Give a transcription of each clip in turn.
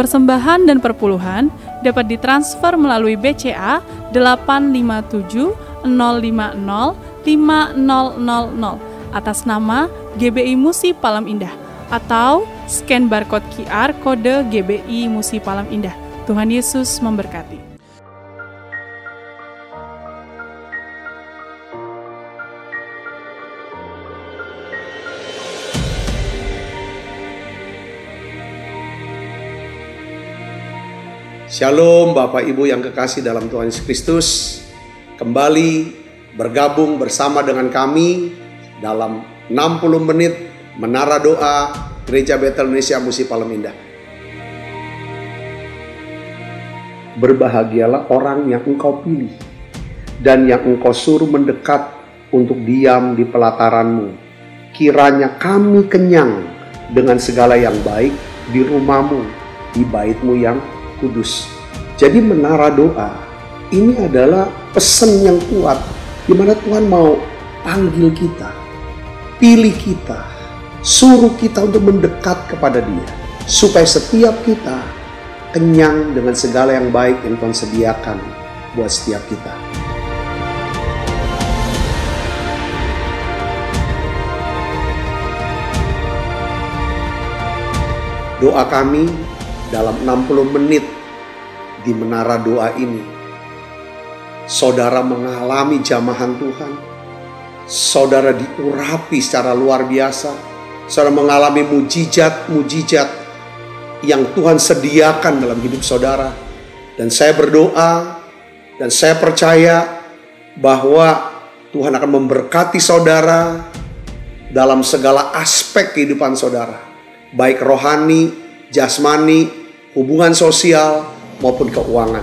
persembahan dan perpuluhan dapat ditransfer melalui BCA 857 050 5000 atas nama GBI Musi Palem Indah atau scan barcode QR kode GBI Musi Palem Indah. Tuhan Yesus memberkati. Shalom Bapak Ibu yang kekasih dalam Tuhan Yesus Kristus. Kembali bergabung bersama dengan kami dalam 60 menit Menara Doa Gereja Betel Indonesia Musi Palem Indah. Berbahagialah orang yang engkau pilih dan yang engkau suruh mendekat untuk diam di pelataranmu. Kiranya kami kenyang dengan segala yang baik di rumahmu, di baitmu yang kudus. Jadi menara doa ini adalah pesan yang kuat di mana Tuhan mau panggil kita, pilih kita, suruh kita untuk mendekat kepada Dia supaya setiap kita kenyang dengan segala yang baik yang Tuhan sediakan buat setiap kita. Doa kami dalam 60 menit di menara doa ini, saudara mengalami jamahan Tuhan, saudara diurapi secara luar biasa, saudara mengalami mujizat-mujizat yang Tuhan sediakan dalam hidup saudara. Dan saya berdoa dan saya percaya bahwa Tuhan akan memberkati saudara dalam segala aspek kehidupan saudara, baik rohani, jasmani, hubungan sosial maupun keuangan.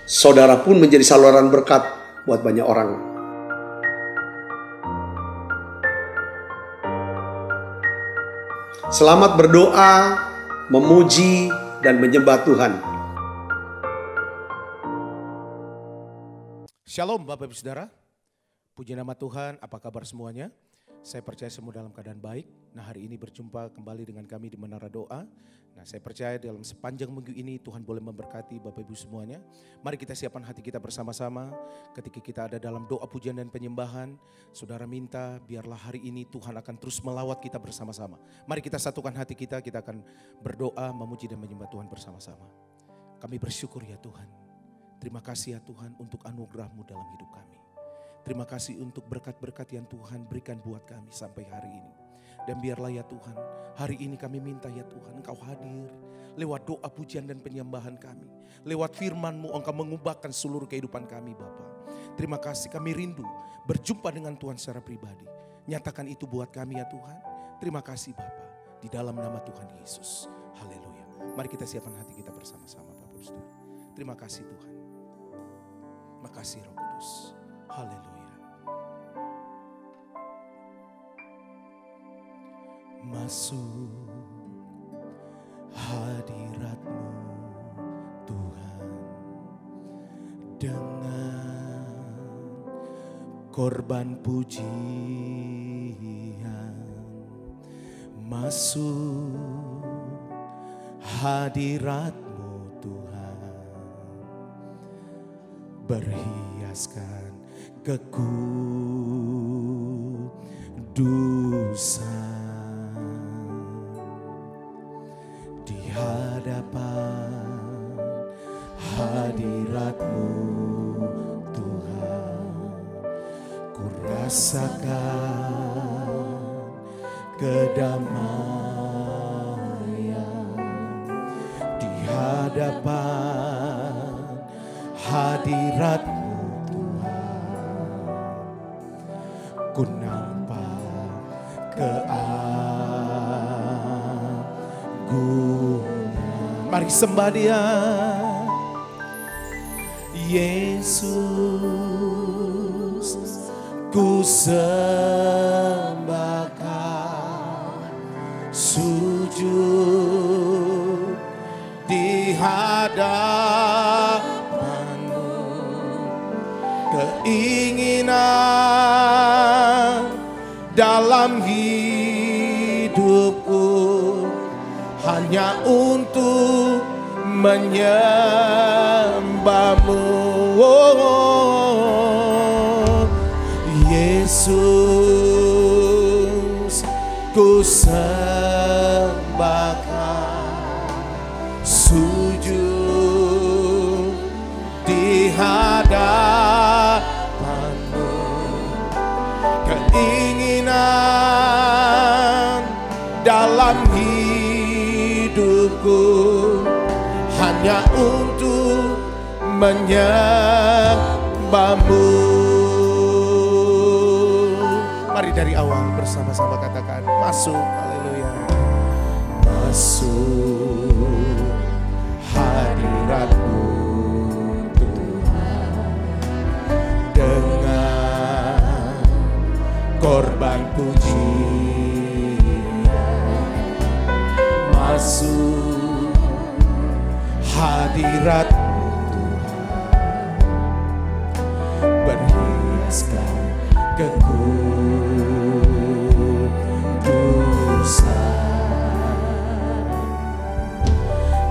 Saudara pun menjadi saluran berkat buat banyak orang. Selamat berdoa, memuji, dan menyembah Tuhan. Shalom Bapak Ibu Saudara, puji nama Tuhan, apa kabar semuanya? Saya percaya semua dalam keadaan baik. Nah, hari ini berjumpa kembali dengan kami di Menara Doa. Nah, saya percaya dalam sepanjang minggu ini Tuhan boleh memberkati Bapak Ibu semuanya. Mari kita siapkan hati kita bersama-sama. Ketika kita ada dalam doa pujian dan penyembahan, saudara minta biarlah hari ini Tuhan akan terus melawat kita bersama-sama. Mari kita satukan hati kita akan berdoa, memuji dan menyembah Tuhan bersama-sama. Kami bersyukur ya Tuhan. Terima kasih ya Tuhan untuk anugerah-Mu dalam hidup kami. Terima kasih untuk berkat-berkat yang Tuhan berikan buat kami sampai hari ini. Dan biarlah ya Tuhan, hari ini kami minta ya Tuhan, Engkau hadir lewat doa pujian dan penyembahan kami. Lewat firman-Mu Engkau mengubahkan seluruh kehidupan kami Bapa. Terima kasih, kami rindu berjumpa dengan Tuhan secara pribadi. Nyatakan itu buat kami ya Tuhan. Terima kasih Bapa, di dalam nama Tuhan Yesus. Haleluya. Mari kita siapkan hati kita bersama-sama Bapak Ibu Saudara. Terima kasih Tuhan. Makasih Roh Kudus. Haleluya. Masuk hadirat-Mu Tuhan dengan korban pujian. Masuk hadirat-Mu Tuhan berhiaskan kekudusan. Di hadapan hadirat-Mu Tuhan, ku rasakan kedamaian. Di hadapan hadirat-Mu Tuhan, ku nampak keagungan. Mari sembah Dia. Yesus, ku sembahkan, sujud di hadapan-Mu. Keinginan dalam hidupku hanya untuk menyembahmu. Yesus, ku sembahkan, sujud di hadapanmu. Keinginan dalam hidupku hanya untuk menyembahmu. Mari dari awal bersama-sama katakan, masuk, haleluya. Masuk hadirat-Mu Tuhan, dengan korban pujian. Masuk hadirat-Mu Tuhan, berhiaskan kekudusan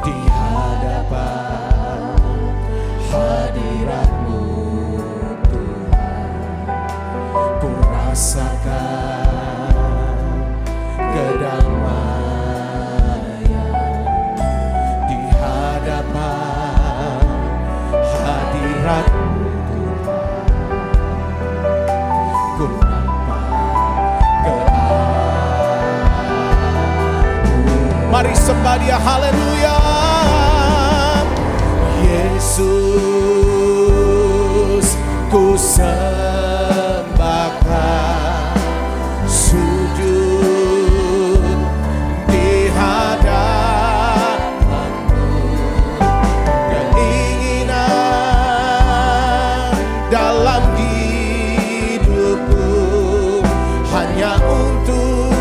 di hadapan hadirat-Mu Tuhan. Ku rasakan kedamaian di hadapan hadirat-Mu. Mari sembah Dia, haleluya. Yesus, ku sembahkan, sujud di hadapan-Mu. Keinginan dalam hidupku hanya untuk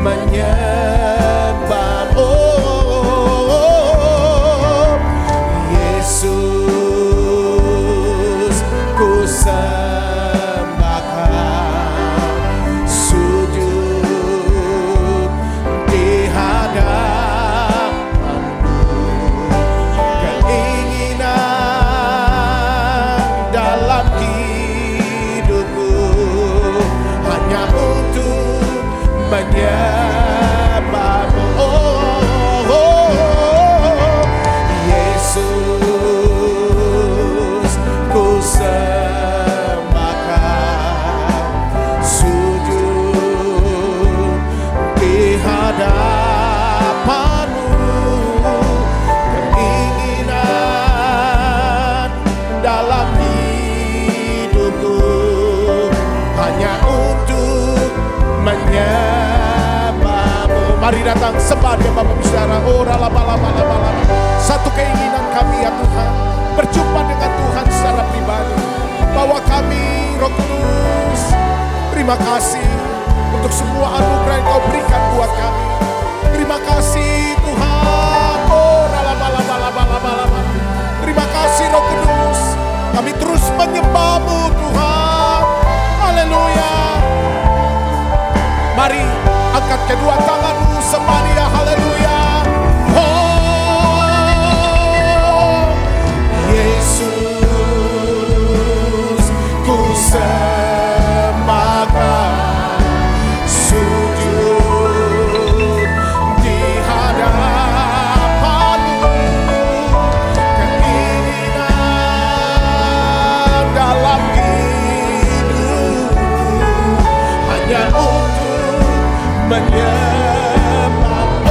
menyembah. Yesus, ku sembahkan, sujud di hadapan-Mu. Keinginan dalam hidupku hanya untuk menyembah-Mu. Yesus, ku sembahkan, sujud di hadapan-Mu. Keinginan dalam hidupku hanya untuk menyembah-Mu. Mari datang sembah Dia, Bapak Saudara. Oh, rala-bala-bala-bala. Satu keinginan kami ya Tuhan, berjumpa dengan Tuhan secara pribadi. Bawa kami, Roh Kudus, terima kasih untuk semua anugerah yang Kau berikan buat kami. Terima kasih Tuhan. Oh, rala-bala-bala-bala-bala. Terima kasih Roh Kudus, kami terus menyembah-Mu Tuhan. Haleluya. Mari angkat kedua tanganmu, sembah Dia, haleluya. Yesus, ku sembahkan, sujud di hadapan-Mu. Keinginan dalam hidupku hanya untuk menyembah-Mu.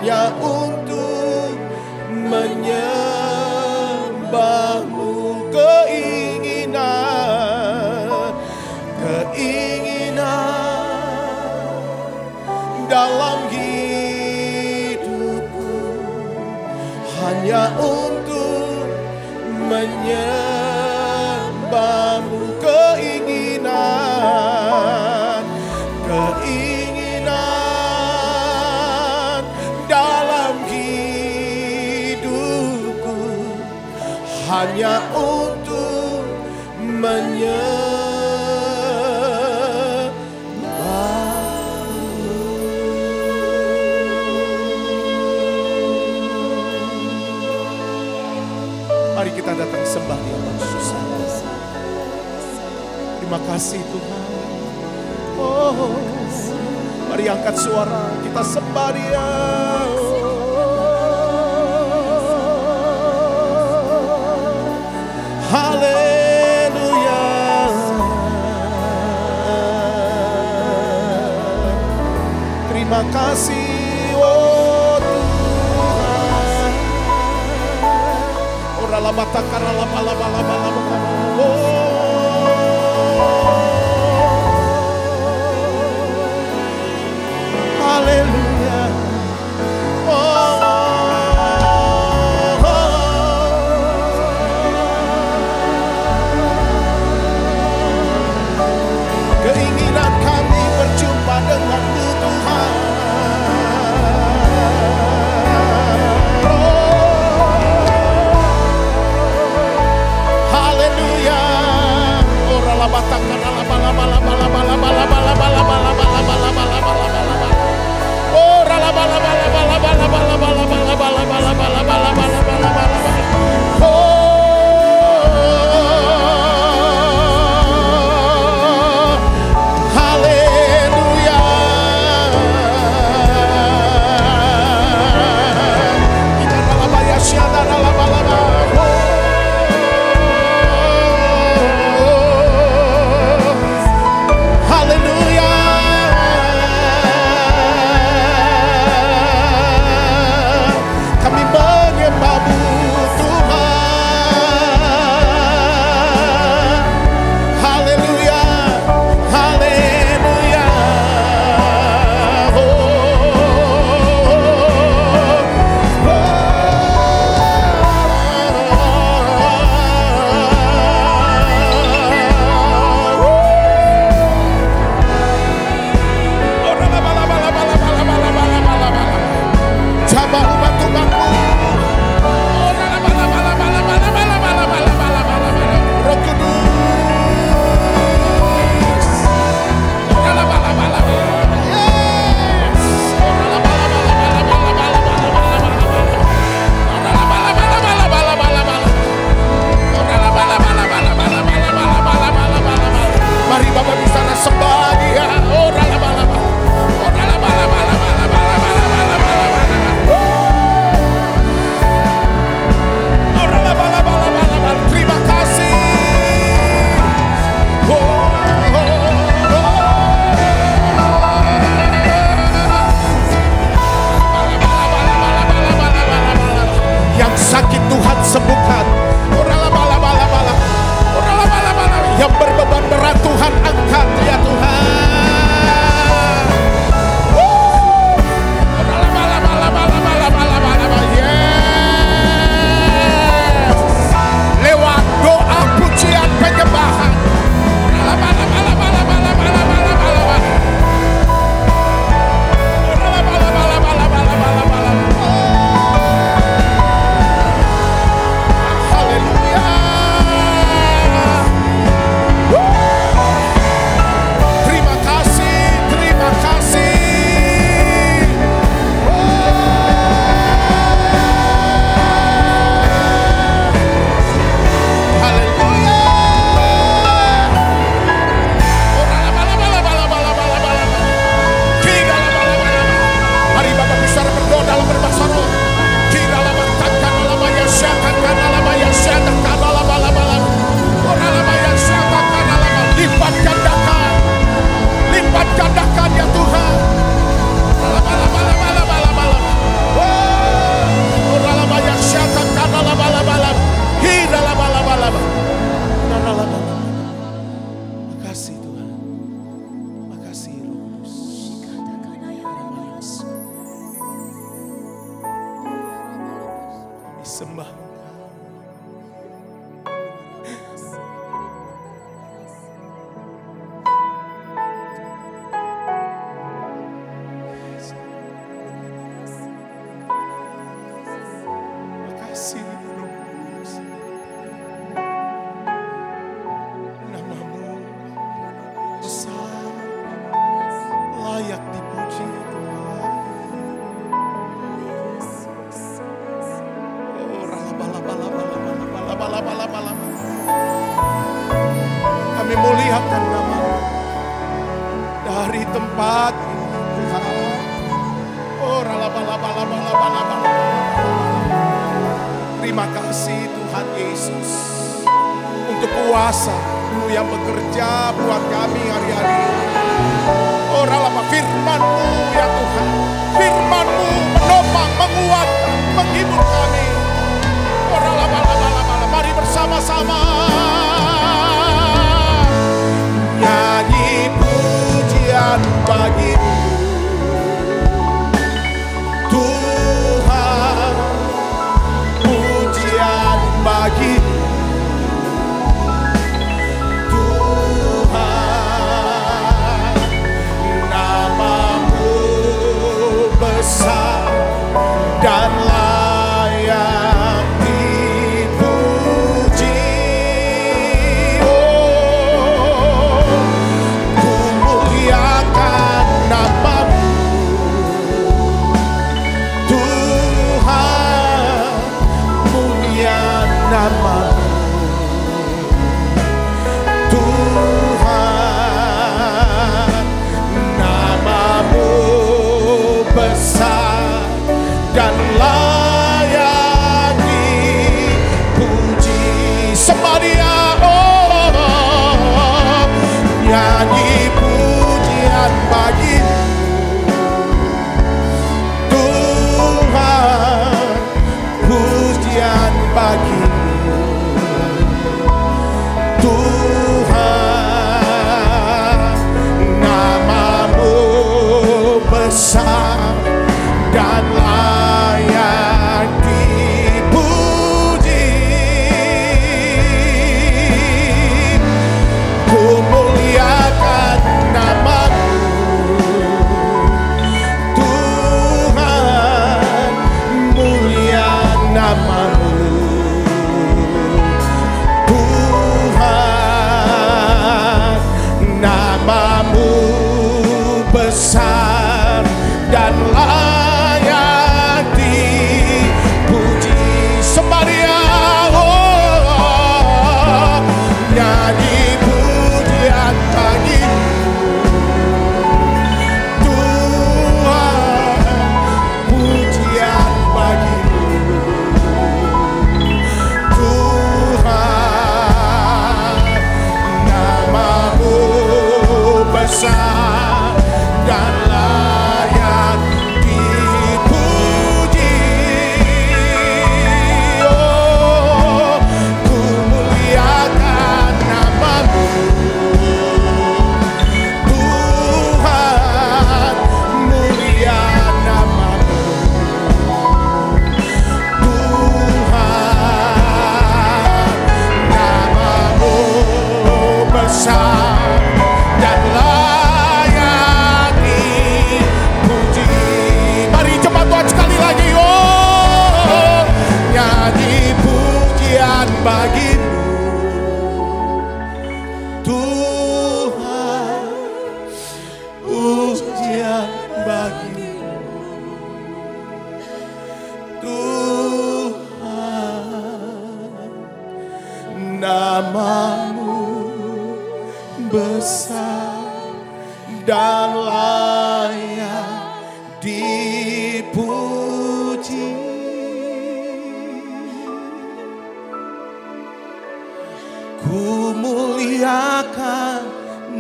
hanya untuk menyembahmu. Keinginan dalam hidupku hanya untuk menyembahmu. Keinginan dalam hidupku hanya untuk menyembahmu. Mari kita datang sembah Dia Yesus. Terima kasih Tuhan. Oh, mari angkat suara kita sembah Dia. Haleluya. Terima kasih oh Tuhan. Ora lama takara lama. Haleluya. Keinginan kami berjumpa dengan-Mu Tuhan. Haleluya. memuliakan nama-Mu dari tempat ini Tuhan. Oh, terima kasih Tuhan Yesus untuk kuasa-Mu yang bekerja buat kami hari-hari ini. Oh, firman-Mu ya Tuhan, firman-Mu menopang, menguatkan, menghibur kami. Oh, mari bersama-sama nyanyi pujian bagi-Mu Tuhan, pujian bagi-Mu Tuhan, nama-Mu besar dan layak dipuji. Oh, ku muliakan nama-Mu Tuhan, mulia nama-Mu Tuhan, nama-Mu besar dan layak dipuji. Sembah Dia, oh, nyanyi pujian bagi-Mu Tuhan, pujian bagi-Mu Tuhan, nama-Mu besar dan layak dipuji. Ku muliakan nama-Mu Tuhan, mulia nama-Mu Tuhan, nama-Mu besar dan layak dipuji. Sembah Dia, oh, nyanyi pujian bagi-Mu Tuhan, pujian bagi-Mu Tuhan, nama-Mu besar dan layak dipuji. Oh, ku muliakan nama-Mu Tuhan, mulia nama-Mu Tuhan, nama-Mu besar dan layak dipuji. Mari coba Tuhan sekali lagi, oh, nyanyi pujian bagi-Mu Tuhan, pujian bagi-Mu Tuhan, nama-Mu besar dan layak dipuji. Ku muliakan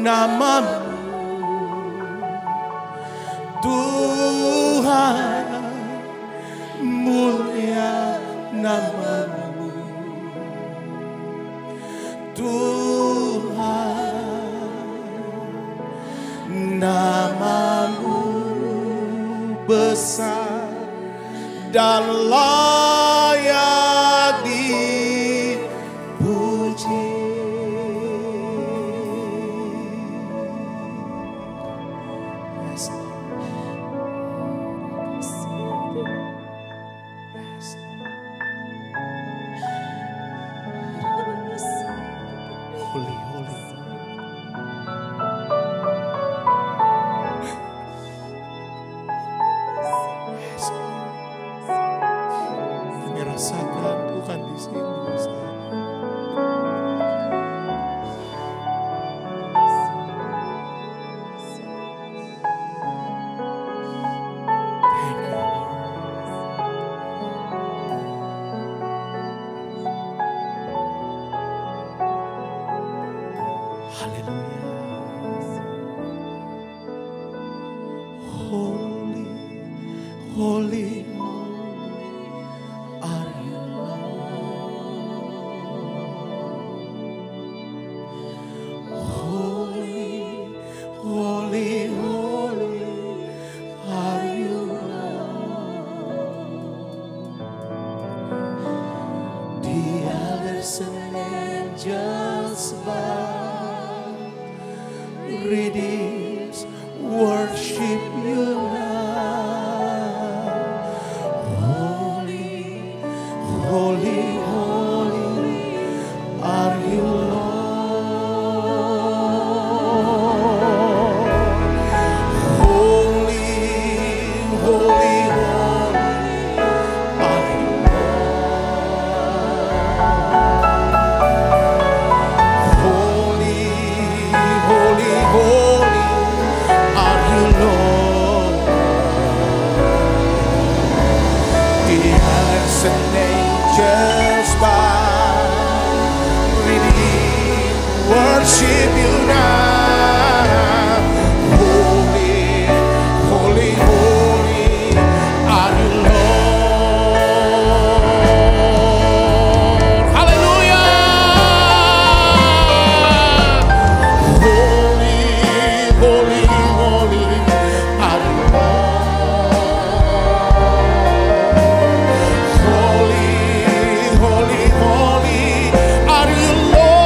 nama-Mu Tuhan, mulia nama-Mu Tuhan, nama-Mu besar dan layak dipuji. Yes. Yes. Holy, holy. Yes. Kami rasakan Tuhan di sini. Haleluya. Holy, holy, are you Lord. Holy, holy, holy are you Lord. The elders and angels bow, redeems worship you now. Holy, holy, holy are you Lord. Holy, holy, holy are you Lord. Holy, holy, holy are you Lord. The elders and angels bow, redeem, worship you now. Holy, holy, holy are you Lord. Hallelujah. Holy, holy, holy are you Lord. Holy, holy, holy are you Lord.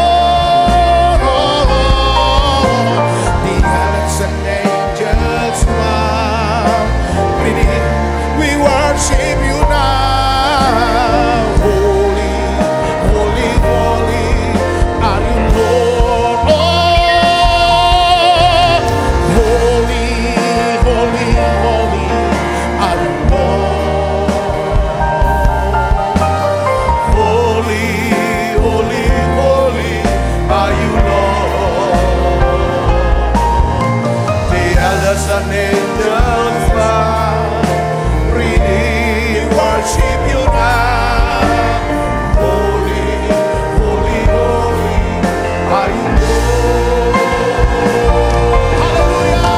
The heavens and angels bow, we worship you now. Holy, holy, holy are you Lord. Oh, holy, holy, holy are you Lord. Holy, holy, holy are you Lord. The elders and angels bow, redeem, worship you now. Holy, holy, holy are you Lord. Haleluya.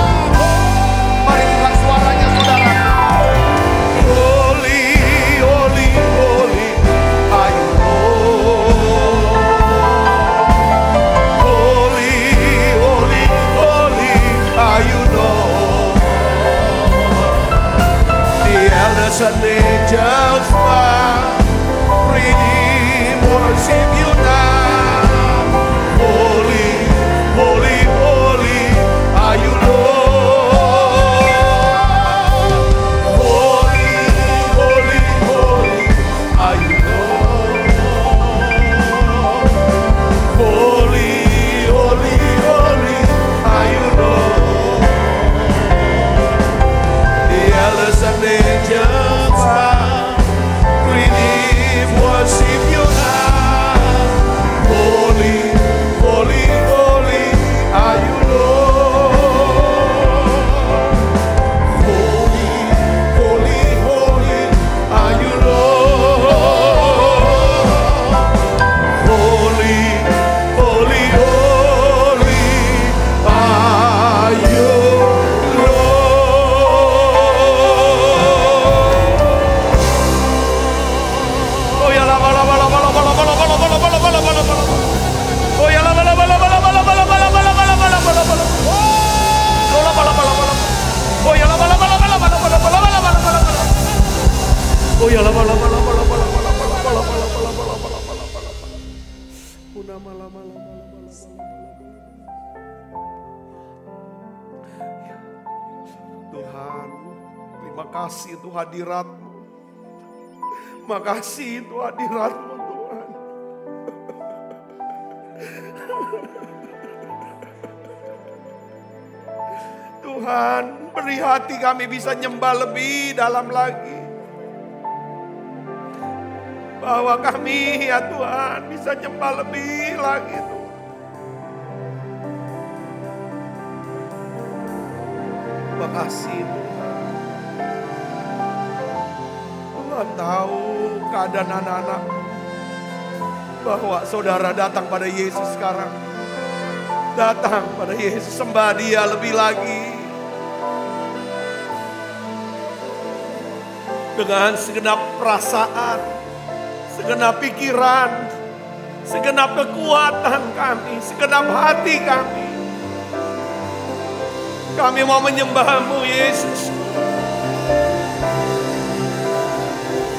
Mari buka suaranya saudara. Holy, holy, holy are you Lord. Holy, holy, holy are you Lord. The elders and angels bow, redeem, worship you now. Holy, holy, holy are you Lord. Holy, holy, holy are you Lord. Holy, holy, holy are you Lord. The elders and angels bow, redeem, worship you now. Holy, holy, holy are you Lord. Holy, holy, holy are you Lord. Holy, holy, holy are you Lord. Oh ya la ba la ba la ba la ba la ba la ba la ba la ba la ba la ba la ba. Oh ya la ba la ba la ba la ba la ba la ba la ba la ba la ba la ba la ba la. Oh la ba la ba la ba la. Oh ya la ba la ba la ba la ba la ba la ba la ba la ba la ba la. Oh ya la ba la ba la ba la ba la ba la ba la ba la ba la ba la ba la ba la ba la ba la. Una mala mala mala mala mala. Tuhan, terima kasih untuk hadirat-Mu. Makasih untuk hadirat-Mu Tuhan. Tuhan, beri hati kami bisa nyembah lebih dalam lagi. Bahwa kami ya Tuhan bisa nyembah lebih lagi Tuhan. Makasih Tuhan. Tuhan tahu keadaan anak-anak. Bahwa saudara datang pada Yesus sekarang. Datang pada Yesus, sembah Dia lebih lagi. Dengan segenap perasaan, segenap pikiran, segenap kekuatan kami, segenap hati kami. Kami mau menyembah-Mu, Yesus.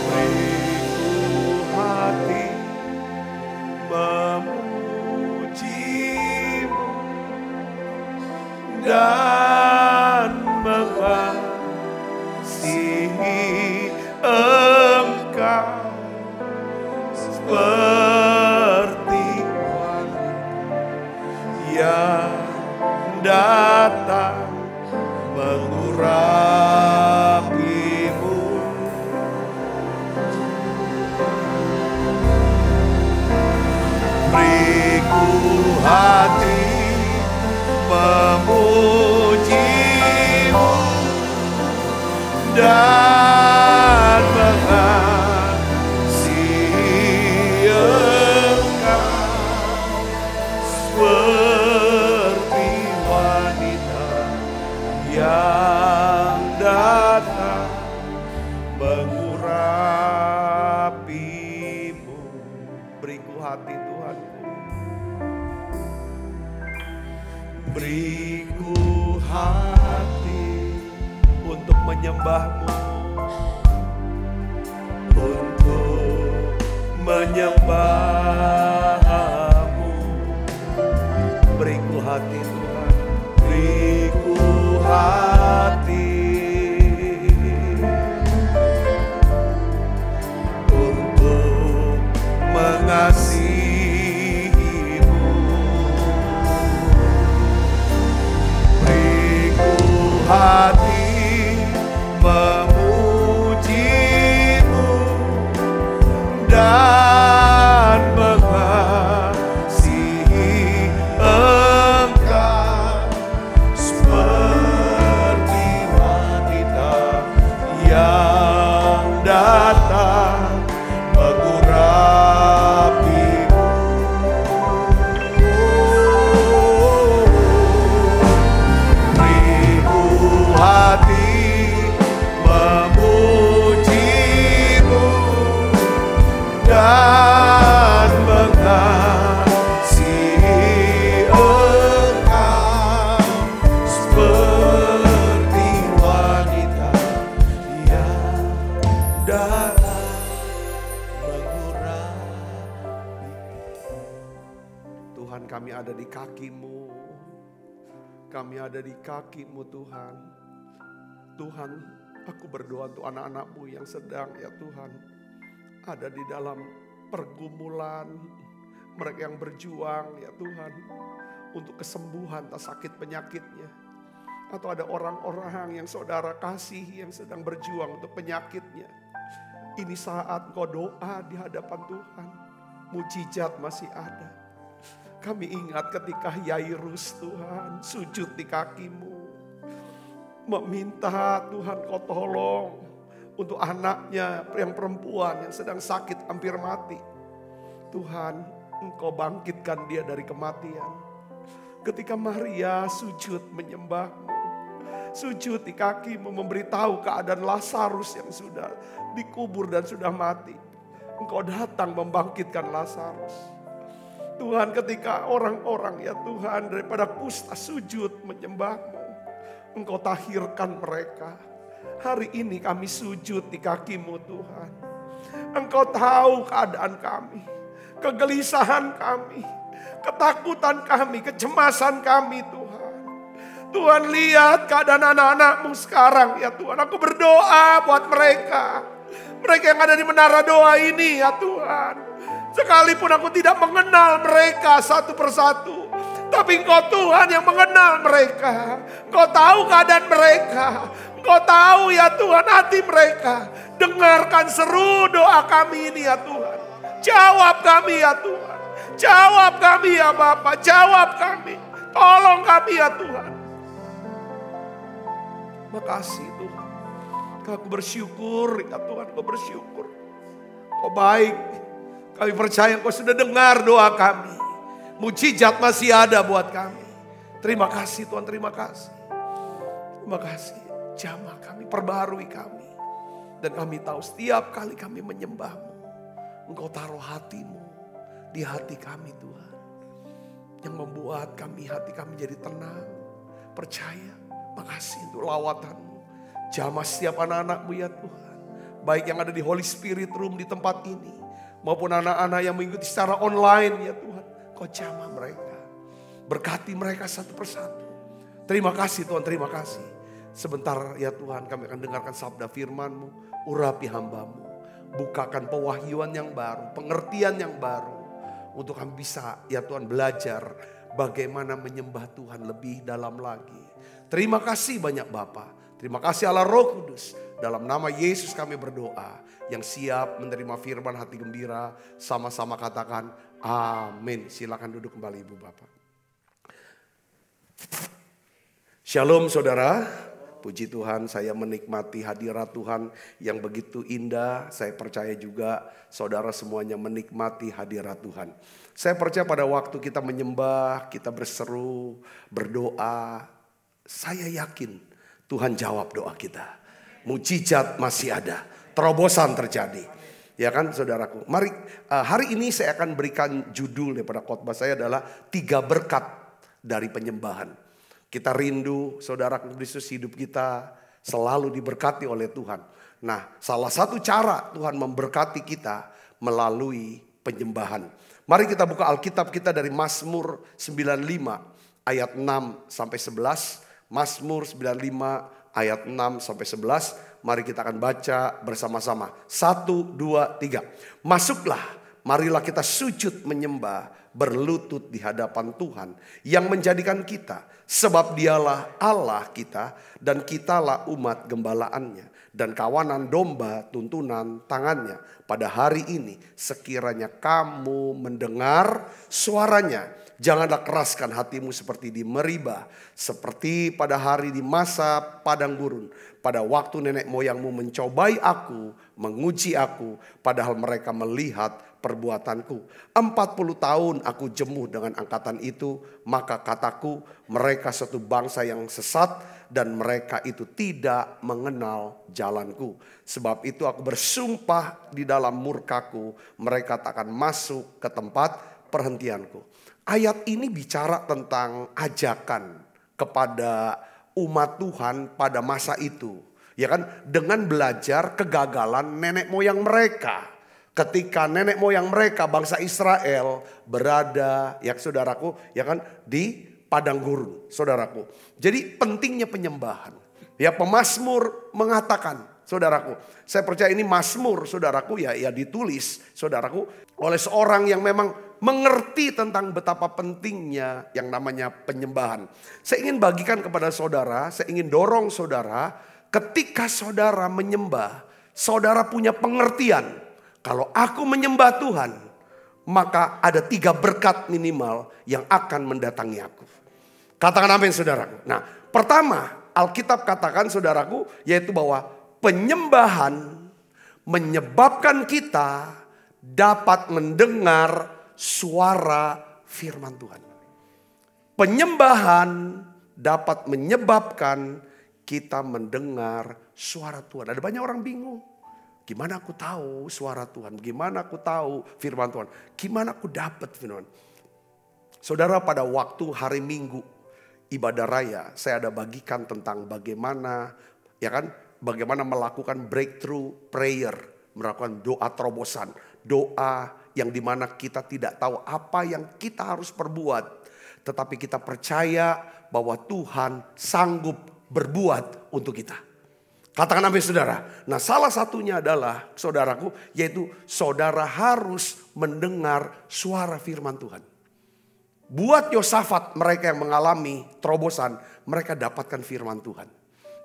Beriku hati memuji-Mu dan mengasihi Engkau seperti yang datang mengurapi-Mu. Beriku hati memuji-Mu dan mengasihi Engkau seperti wanita yang datang mengurapi-Mu. Beriku hati, Tuhanku. Beriku hati untuk menyembah-Mu, untuk menyembah-Mu. Beriku hati, Tuhan. Beriku hati untuk mengasihi-Mu. Beriku hati memuji-Mu dan mengasihi Engkau seperti wanita yang datang mengurapi-Mu. Beriku hati memuji-Mu dan mengasihi Engkau seperti wanita yang datang mengurapi. Tuhan, kami ada di kaki-Mu. Kami ada di kaki-Mu, Tuhan. Tuhan, aku berdoa untuk anak-anak-Mu yang sedang, ya Tuhan, ada di dalam pergumulan. Mereka yang berjuang, ya Tuhan, untuk kesembuhan atas sakit penyakitnya. Atau ada orang-orang yang saudara kasih yang sedang berjuang untuk penyakitnya. Ini saat Engkau doa di hadapan Tuhan. Mujizat masih ada. Kami ingat ketika Yairus, Tuhan, sujud di kaki-Mu, meminta Tuhan Kau tolong untuk anaknya yang perempuan yang sedang sakit hampir mati. Tuhan, Engkau bangkitkan dia dari kematian. Ketika Maria sujud menyembah-Mu, sujud di kaki-Mu, memberitahu keadaan Lazarus yang sudah dikubur dan sudah mati, Engkau datang membangkitkan Lazarus. Tuhan, ketika orang-orang, ya Tuhan, daripada kusta sujud menyembah-Mu, Engkau tahirkan mereka. Hari ini kami sujud di kaki-Mu, Tuhan. Engkau tahu keadaan kami, kegelisahan kami, ketakutan kami, kecemasan kami, Tuhan. Tuhan, lihat keadaan anak-anak-Mu sekarang, ya Tuhan. Aku berdoa buat mereka. Mereka yang ada di menara doa ini, ya Tuhan. Sekalipun aku tidak mengenal mereka satu persatu, tapi Engkau Tuhan yang mengenal mereka. Engkau tahu keadaan mereka. Engkau tahu, ya Tuhan, hati mereka. Dengarkan seru doa kami ini, ya Tuhan. Jawab kami, ya Tuhan. Jawab kami, ya Bapa. Jawab kami. Tolong kami, ya Tuhan. Makasih, Tuhan. Aku bersyukur, ya Tuhan. Aku bersyukur. Kau baik. Kami percaya Engkau sudah dengar doa kami. Mujizat masih ada buat kami. Terima kasih Tuhan, terima kasih. Terima kasih, jamah kami, perbaharui kami. Dan kami tahu setiap kali kami menyembah-Mu, Engkau taruh hati-Mu di hati kami Tuhan. Yang membuat hati kami jadi tenang, percaya. Makasih untuk lawatan-Mu. Jamah setiap anak-anak-Mu ya Tuhan. Baik yang ada di Holy Spirit Room di tempat ini, maupun anak-anak yang mengikuti secara online ya Tuhan. Kau jamah mereka. Berkati mereka satu persatu. Terima kasih Tuhan, terima kasih. Sebentar ya Tuhan kami akan dengarkan sabda firman-Mu. Urapi hamba-Mu. Bukakan pewahyuan yang baru, pengertian yang baru. Untuk kami bisa ya Tuhan belajar bagaimana menyembah Tuhan lebih dalam lagi. Terima kasih banyak Bapa. Terima kasih Allah Roh Kudus. Dalam nama Yesus kami berdoa. Yang siap menerima firman hati gembira. Sama-sama katakan amin. Silakan duduk kembali Ibu Bapak. Shalom saudara, puji Tuhan saya menikmati hadirat Tuhan yang begitu indah. Saya percaya juga saudara semuanya menikmati hadirat Tuhan. Saya percaya pada waktu kita menyembah, kita berseru, berdoa, saya yakin Tuhan jawab doa kita. Mujizat masih ada, terobosan terjadi. Ya kan saudaraku, mari hari ini saya akan berikan judul daripada khotbah saya adalah 3 berkat dari penyembahan. Kita rindu saudara Kristus hidup kita selalu diberkati oleh Tuhan. Nah salah satu cara Tuhan memberkati kita melalui penyembahan. Mari kita buka Alkitab kita dari Mazmur 95 ayat 6 sampai 11. Mazmur 95 ayat 6 sampai 11. Mari kita akan baca bersama-sama. 1, 2, 3. Masuklah, marilah kita sujud menyembah, berlutut di hadapan Tuhan yang menjadikan kita. Sebab dialah Allah kita dan kitalah umat gembalaannya dan kawanan domba tuntunan tangannya. Pada hari ini sekiranya kamu mendengar suaranya, janganlah keraskan hatimu seperti di Meribah, seperti pada hari di masa padang gurun. Pada waktu nenek moyangmu mencobai aku, menguji aku, padahal mereka melihat perbuatanku. 40 tahun aku jemuh dengan angkatan itu, maka kataku mereka satu bangsa yang sesat dan mereka itu tidak mengenal jalanku. Sebab itu aku bersumpah di dalam murkaku, mereka tak akan masuk ke tempat perhentianku. Ayat ini bicara tentang ajakan kepada umat Tuhan pada masa itu. Ya kan, dengan belajar kegagalan nenek moyang mereka. Ketika nenek moyang mereka bangsa Israel berada ya saudaraku ya kan di padang gurun saudaraku. Jadi pentingnya penyembahan. Ya pemazmur mengatakan saudaraku, saya percaya ini mazmur saudaraku ya ditulis saudaraku oleh seorang yang memang mengerti tentang betapa pentingnya yang namanya penyembahan. Saya ingin bagikan kepada saudara, saya ingin dorong saudara, ketika saudara menyembah, saudara punya pengertian. Kalau aku menyembah Tuhan, maka ada 3 berkat minimal yang akan mendatangi aku. Katakan amin saudaraku. Nah pertama Alkitab katakan saudaraku yaitu bahwa penyembahan menyebabkan kita dapat mendengar suara firman Tuhan. Penyembahan dapat menyebabkan kita mendengar suara Tuhan. Ada banyak orang bingung. Gimana aku tahu suara Tuhan? Gimana aku tahu firman Tuhan? Gimana aku dapat firman? Saudara, pada waktu hari Minggu ibadah raya, saya ada bagikan tentang bagaimana ya kan, bagaimana melakukan breakthrough prayer, melakukan doa terobosan, doa yang dimana kita tidak tahu apa yang kita harus perbuat, tetapi kita percaya bahwa Tuhan sanggup berbuat untuk kita. Katakan amin saudara. Nah salah satunya adalah saudaraku, yaitu saudara harus mendengar suara firman Tuhan. Buat Yosafat, mereka yang mengalami terobosan, mereka dapatkan firman Tuhan.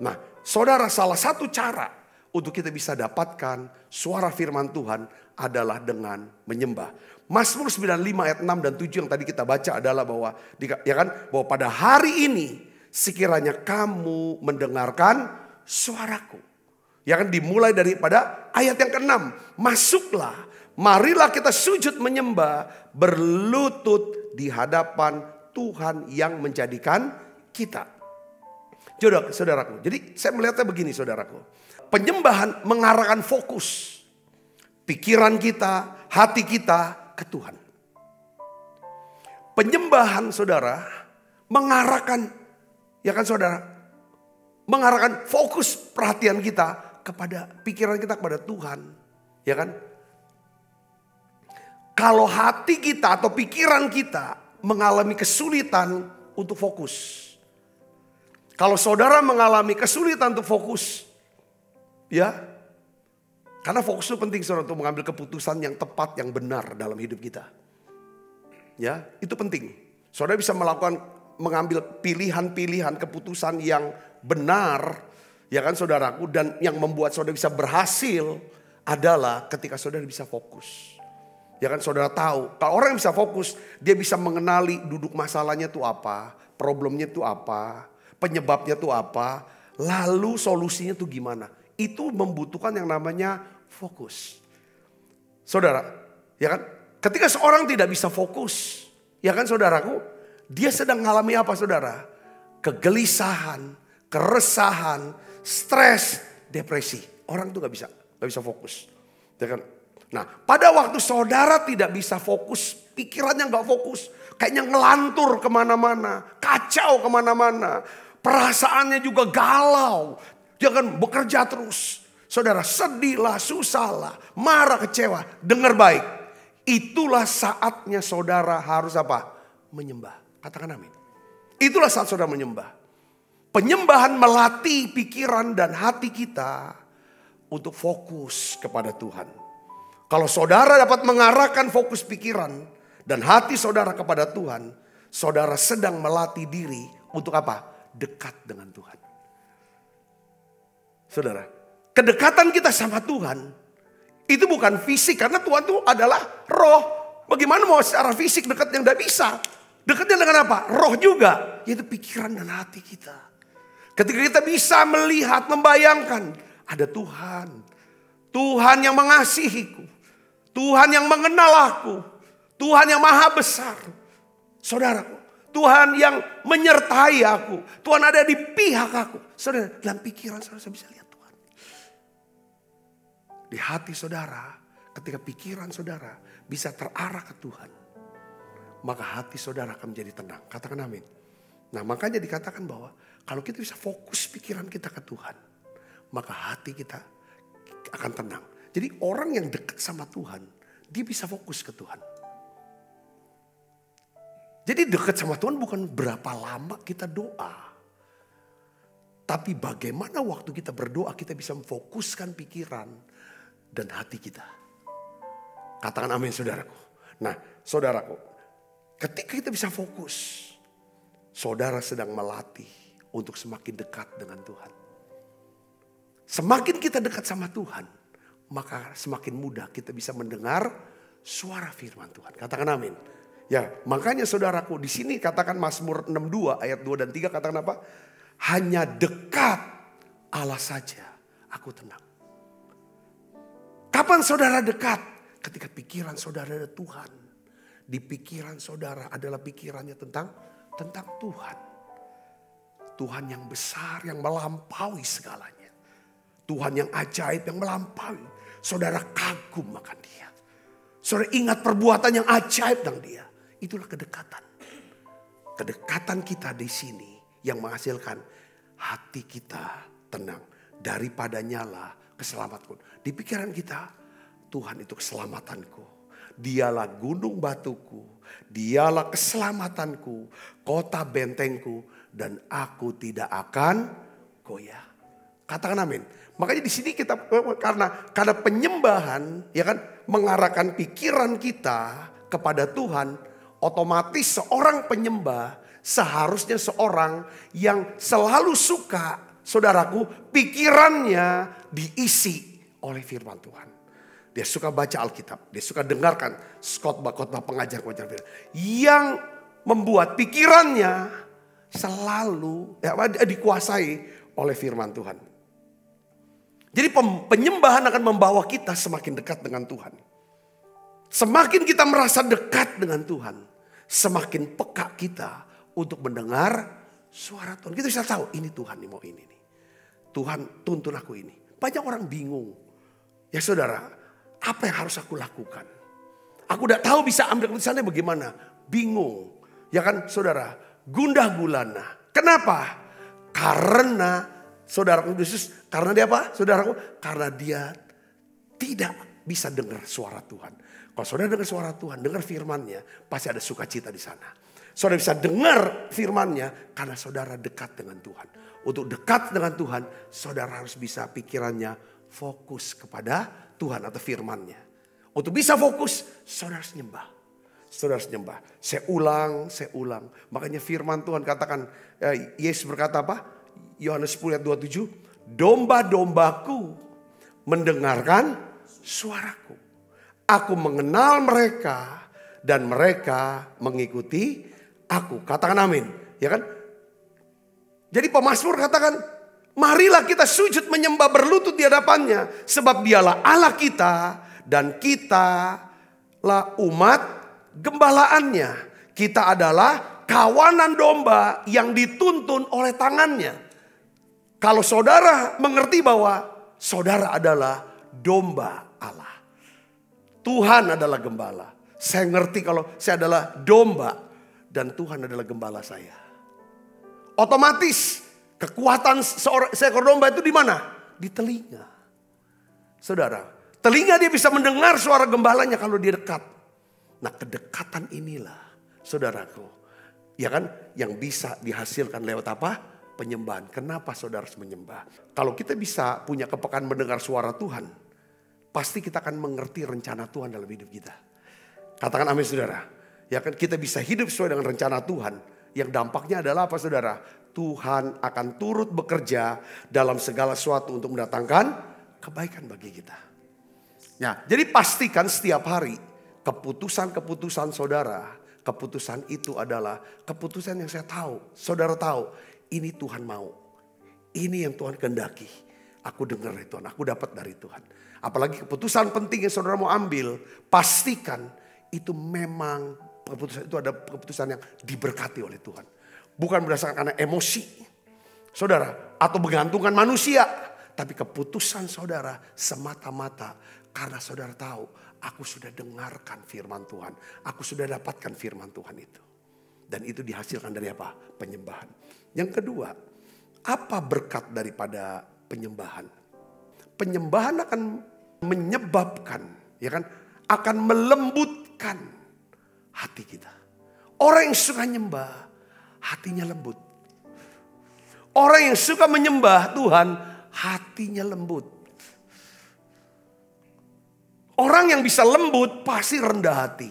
Nah saudara, salah satu cara untuk kita bisa dapatkan suara firman Tuhan adalah dengan menyembah. Mazmur 95 ayat 6 dan 7 yang tadi kita baca adalah bahwa ya kan, bahwa pada hari ini sekiranya kamu mendengarkan suaraku. Ya kan, dimulai daripada ayat yang ke-6. Masuklah, marilah kita sujud menyembah, berlutut di hadapan Tuhan yang menjadikan kita. Saudaraku, jadi saya melihatnya begini saudaraku. Penyembahan mengarahkan fokus pikiran kita, hati kita ke Tuhan. Penyembahan saudara mengarahkan, ya kan saudara, mengarahkan fokus perhatian kita kepada pikiran kita kepada Tuhan, ya kan? Kalau hati kita atau pikiran kita mengalami kesulitan untuk fokus. Kalau saudara mengalami kesulitan untuk fokus, ya, karena fokus itu penting saudara untuk mengambil keputusan yang tepat, yang benar dalam hidup kita. Ya, itu penting. Saudara bisa mengambil pilihan-pilihan keputusan yang benar, ya kan saudaraku, dan yang membuat saudara bisa berhasil adalah ketika saudara bisa fokus. Ya kan saudara tahu, kalau orang yang bisa fokus, dia bisa mengenali duduk masalahnya itu apa, problemnya itu apa, penyebabnya itu apa, lalu solusinya itu gimana. Itu membutuhkan yang namanya fokus. Saudara, ya kan? Ketika seorang tidak bisa fokus, ya kan saudaraku, dia sedang mengalami apa saudara? Kegelisahan, keresahan, stres, depresi. Orang itu gak bisa fokus. Ya kan? Nah, pada waktu saudara tidak bisa fokus, pikirannya gak fokus, kayaknya ngelantur kemana-mana, kacau kemana-mana, perasaannya juga galau, dia kan bekerja terus. Saudara sedihlah, susahlah, marah, kecewa, dengar baik. Itulah saatnya saudara harus apa? Menyembah. Katakan amin. Itulah saat saudara menyembah. Penyembahan melatih pikiran dan hati kita untuk fokus kepada Tuhan. Kalau saudara dapat mengarahkan fokus pikiran dan hati saudara kepada Tuhan, saudara sedang melatih diri untuk apa? Dekat dengan Tuhan. Saudara, kedekatan kita sama Tuhan itu bukan fisik, karena Tuhan itu adalah roh. Bagaimana mau secara fisik dekatnya? Tidak bisa. Dekatnya dengan apa? Roh juga, yaitu pikiran dan hati kita. Ketika kita bisa melihat, membayangkan ada Tuhan. Tuhan yang mengasihiku. Tuhan yang mengenal aku. Tuhan yang maha besar. Saudaraku, Tuhan yang menyertai aku. Tuhan ada di pihak aku. Saudara, dalam pikiran saudara bisa lihat Tuhan. Di hati saudara, ketika pikiran saudara bisa terarah ke Tuhan, maka hati saudara akan menjadi tenang. Katakan amin. Nah, makanya dikatakan bahwa kalau kita bisa fokus pikiran kita ke Tuhan, maka hati kita akan tenang. Jadi orang yang dekat sama Tuhan, dia bisa fokus ke Tuhan. Jadi dekat sama Tuhan bukan berapa lama kita doa, tapi bagaimana waktu kita berdoa kita bisa memfokuskan pikiran dan hati kita. Katakan amin saudaraku. Nah saudaraku, ketika kita bisa fokus, saudara sedang melatih untuk semakin dekat dengan Tuhan. Semakin kita dekat sama Tuhan, maka semakin mudah kita bisa mendengar suara firman Tuhan. Katakan amin. Ya, makanya saudaraku di sini katakan Mazmur 62 ayat 2 dan 3 katakan apa? Hanya dekat Allah saja aku tenang. Kapan saudara dekat? Ketika pikiran saudara ada Tuhan. Di pikiran saudara adalah pikirannya tentang Tuhan. Tuhan yang besar, yang melampaui segalanya. Tuhan yang ajaib, yang melampaui. Saudara kagum akan dia. Saudara ingat perbuatan yang ajaib tentang dia. Itulah kedekatan. Kedekatan kita di sini yang menghasilkan hati kita tenang. Daripadanya lah keselamatanku. Di pikiran kita, Tuhan itu keselamatanku. Dialah gunung batuku. Dialah keselamatanku. Kota bentengku. Dan aku tidak akan goyah. Katakan amin. Makanya di sini kita karena penyembahan ya kan mengarahkan pikiran kita kepada Tuhan, otomatis seorang penyembah seharusnya seorang yang selalu suka, saudaraku, pikirannya diisi oleh firman Tuhan. Dia suka baca Alkitab, dia suka dengarkan khotbah-khotbah pengajar-pengajar firman yang membuat pikirannya selalu dikuasai oleh firman Tuhan. Jadi penyembahan akan membawa kita semakin dekat dengan Tuhan. Semakin kita merasa dekat dengan Tuhan, semakin peka kita untuk mendengar suara Tuhan. Kita bisa tahu ini Tuhan nih mau ini nih. Tuhan tuntun aku ini. Banyak orang bingung. Ya saudara, apa yang harus aku lakukan? Aku udah tahu bisa ambil keputusannya bagaimana. Bingung. Ya kan saudara, gundah gulana. Kenapa? Karena saudaraku Yesus, karena dia apa? Saudaraku, karena dia tidak bisa dengar suara Tuhan. Kalau saudara dengar suara Tuhan, dengar firman-Nya, pasti ada sukacita di sana. Saudara bisa dengar firman-Nya karena saudara dekat dengan Tuhan. Untuk dekat dengan Tuhan, saudara harus bisa pikirannya fokus kepada Tuhan atau firman-Nya. Untuk bisa fokus, saudara harus nyembah. Saudara harus nyembah. Saya ulang. Makanya firman Tuhan katakan, Yesus berkata apa? Yohanes 10 ayat 27. Domba-dombaku mendengarkan suaraku. Aku mengenal mereka dan mereka mengikuti aku. Katakan amin. Ya kan? Jadi pemazmur katakan, marilah kita sujud menyembah berlutut di hadapannya. Sebab dialah Allah kita dan kitalah umat gembalaannya. Kita adalah kawanan domba yang dituntun oleh tangannya. Kalau saudara mengerti bahwa saudara adalah domba Allah. Tuhan adalah gembala. Saya ngerti kalau saya adalah domba dan Tuhan adalah gembala saya. Otomatis kekuatan seekor domba itu di mana? Di telinga. Saudara, telinga dia bisa mendengar suara gembalanya kalau dia dekat. Nah, kedekatan inilah saudaraku, ya kan, yang bisa dihasilkan lewat apa? Penyembahan. Kenapa saudara harus menyembah? Kalau kita bisa punya kepekaan mendengar suara Tuhan, pasti kita akan mengerti rencana Tuhan dalam hidup kita. Katakan amin saudara. Ya kan, kita bisa hidup sesuai dengan rencana Tuhan. Yang dampaknya adalah apa saudara? Tuhan akan turut bekerja dalam segala sesuatu untuk mendatangkan kebaikan bagi kita. Ya, jadi pastikan setiap hari keputusan-keputusan saudara, keputusan itu adalah keputusan yang saya tahu. Saudara tahu, ini Tuhan mau. Ini yang Tuhan kehendaki. Aku dengar dari Tuhan, aku dapat dari Tuhan. Apalagi keputusan penting yang saudara mau ambil, pastikan itu memang keputusan itu ada keputusan yang diberkati oleh Tuhan. Bukan berdasarkan karena emosi saudara atau bergantungan manusia. Tapi keputusan saudara semata-mata karena saudara tahu, aku sudah dengarkan firman Tuhan. Aku sudah dapatkan firman Tuhan itu. Dan itu dihasilkan dari apa? Penyembahan. Yang kedua, apa berkat daripada penyembahan? Penyembahan akan menyebabkan, ya kan, akan melembutkan hati kita. Orang yang suka nyembah, hatinya lembut. Orang yang suka menyembah Tuhan, hatinya lembut. Orang yang bisa lembut pasti rendah hati.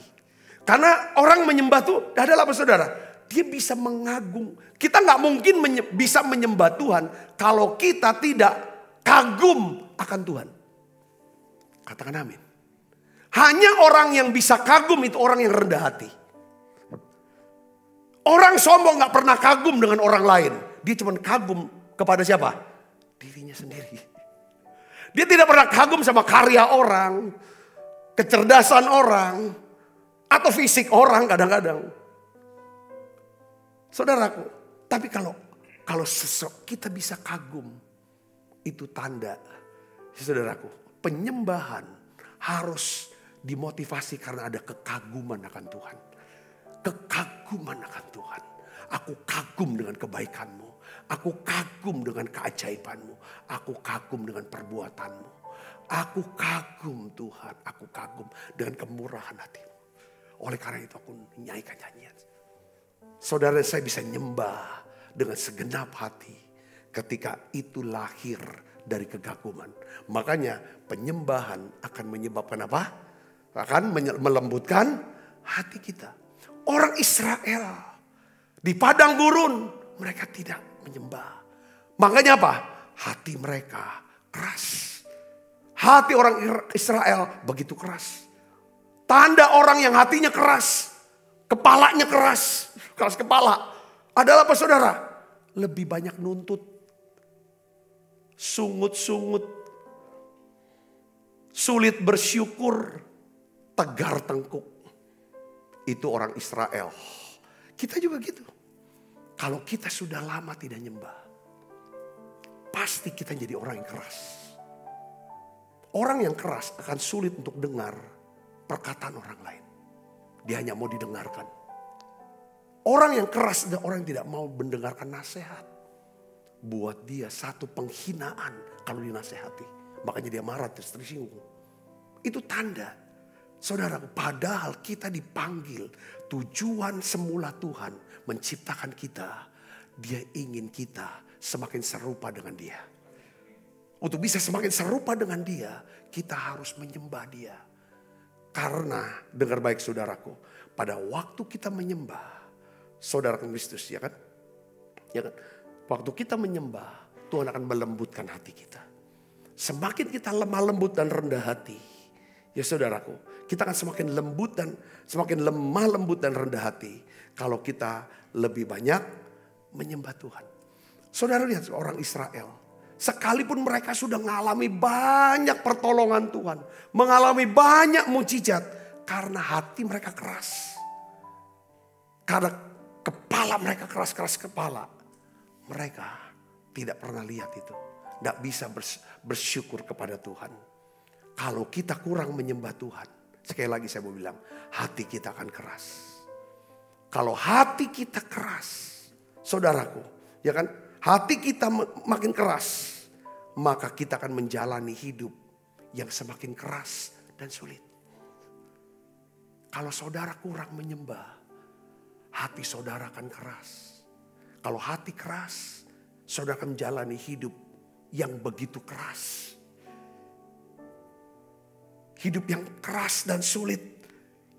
Karena orang menyembah itu adalah apa saudara? Dia bisa mengagung. Kita nggak mungkin bisa menyembah Tuhan kalau kita tidak kagum akan Tuhan. Katakan amin. Hanya orang yang bisa kagum itu orang yang rendah hati. Orang sombong nggak pernah kagum dengan orang lain. Dia cuma kagum kepada siapa? Dirinya sendiri. Dia tidak pernah kagum sama karya orang, kecerdasan orang, atau fisik orang kadang-kadang. Saudaraku, tapi kalau kita bisa kagum, itu tanda, saudaraku, penyembahan harus dimotivasi karena ada kekaguman akan Tuhan. Kekaguman akan Tuhan. Aku kagum dengan kebaikanmu. Aku kagum dengan keajaibanmu. Aku kagum dengan perbuatanmu. Aku kagum Tuhan. Aku kagum dengan kemurahan hatimu. Oleh karena itu aku nyanyikan nyanyian. Saudara, saya bisa nyembah dengan segenap hati ketika itu lahir dari kegaguman. Makanya penyembahan akan menyebabkan apa? Akan melembutkan hati kita. Orang Israel di padang gurun mereka tidak menyembah. Makanya apa? Hati mereka keras. Hati orang Israel begitu keras. Tanda orang yang hatinya keras, kepalanya keras kepala adalah apa saudara? Lebih banyak nuntut, sungut-sungut, sulit bersyukur, tegar tengkuk. Itu orang Israel. Kita juga gitu. Kalau kita sudah lama tidak nyembah, pasti kita jadi orang yang keras. Orang yang keras akan sulit untuk dengar perkataan orang lain. Dia hanya mau didengarkan. Orang yang keras adalah orang yang tidak mau mendengarkan nasihat. Buat dia satu penghinaan kalau dinasehati. Makanya dia marah, tersinggung. Itu tanda. Saudara, padahal kita dipanggil. Tujuan semula Tuhan menciptakan kita. Dia ingin kita semakin serupa dengan dia. Untuk bisa semakin serupa dengan dia, kita harus menyembah dia. Karena, dengar baik saudaraku, pada waktu kita menyembah, saudara Kristus, ya kan? Ya kan? Waktu kita menyembah, Tuhan akan melembutkan hati kita. Semakin kita lemah lembut dan rendah hati, ya saudaraku, kita akan semakin lemah lembut dan rendah hati kalau kita lebih banyak menyembah Tuhan. Saudara lihat orang Israel, sekalipun mereka sudah mengalami banyak pertolongan Tuhan, mengalami banyak mukjizat, karena hati mereka keras. Karena kepala mereka keras kepala, mereka tidak pernah lihat itu. Tidak bisa bersyukur kepada Tuhan. Kalau kita kurang menyembah Tuhan, sekali lagi saya mau bilang, hati kita akan keras. Kalau hati kita keras, saudaraku, ya kan, hati kita makin keras, maka kita akan menjalani hidup yang semakin keras dan sulit. Kalau saudara kurang menyembah, hati saudara akan keras. Kalau hati keras, saudara akan menjalani hidup yang begitu keras. Hidup yang keras dan sulit.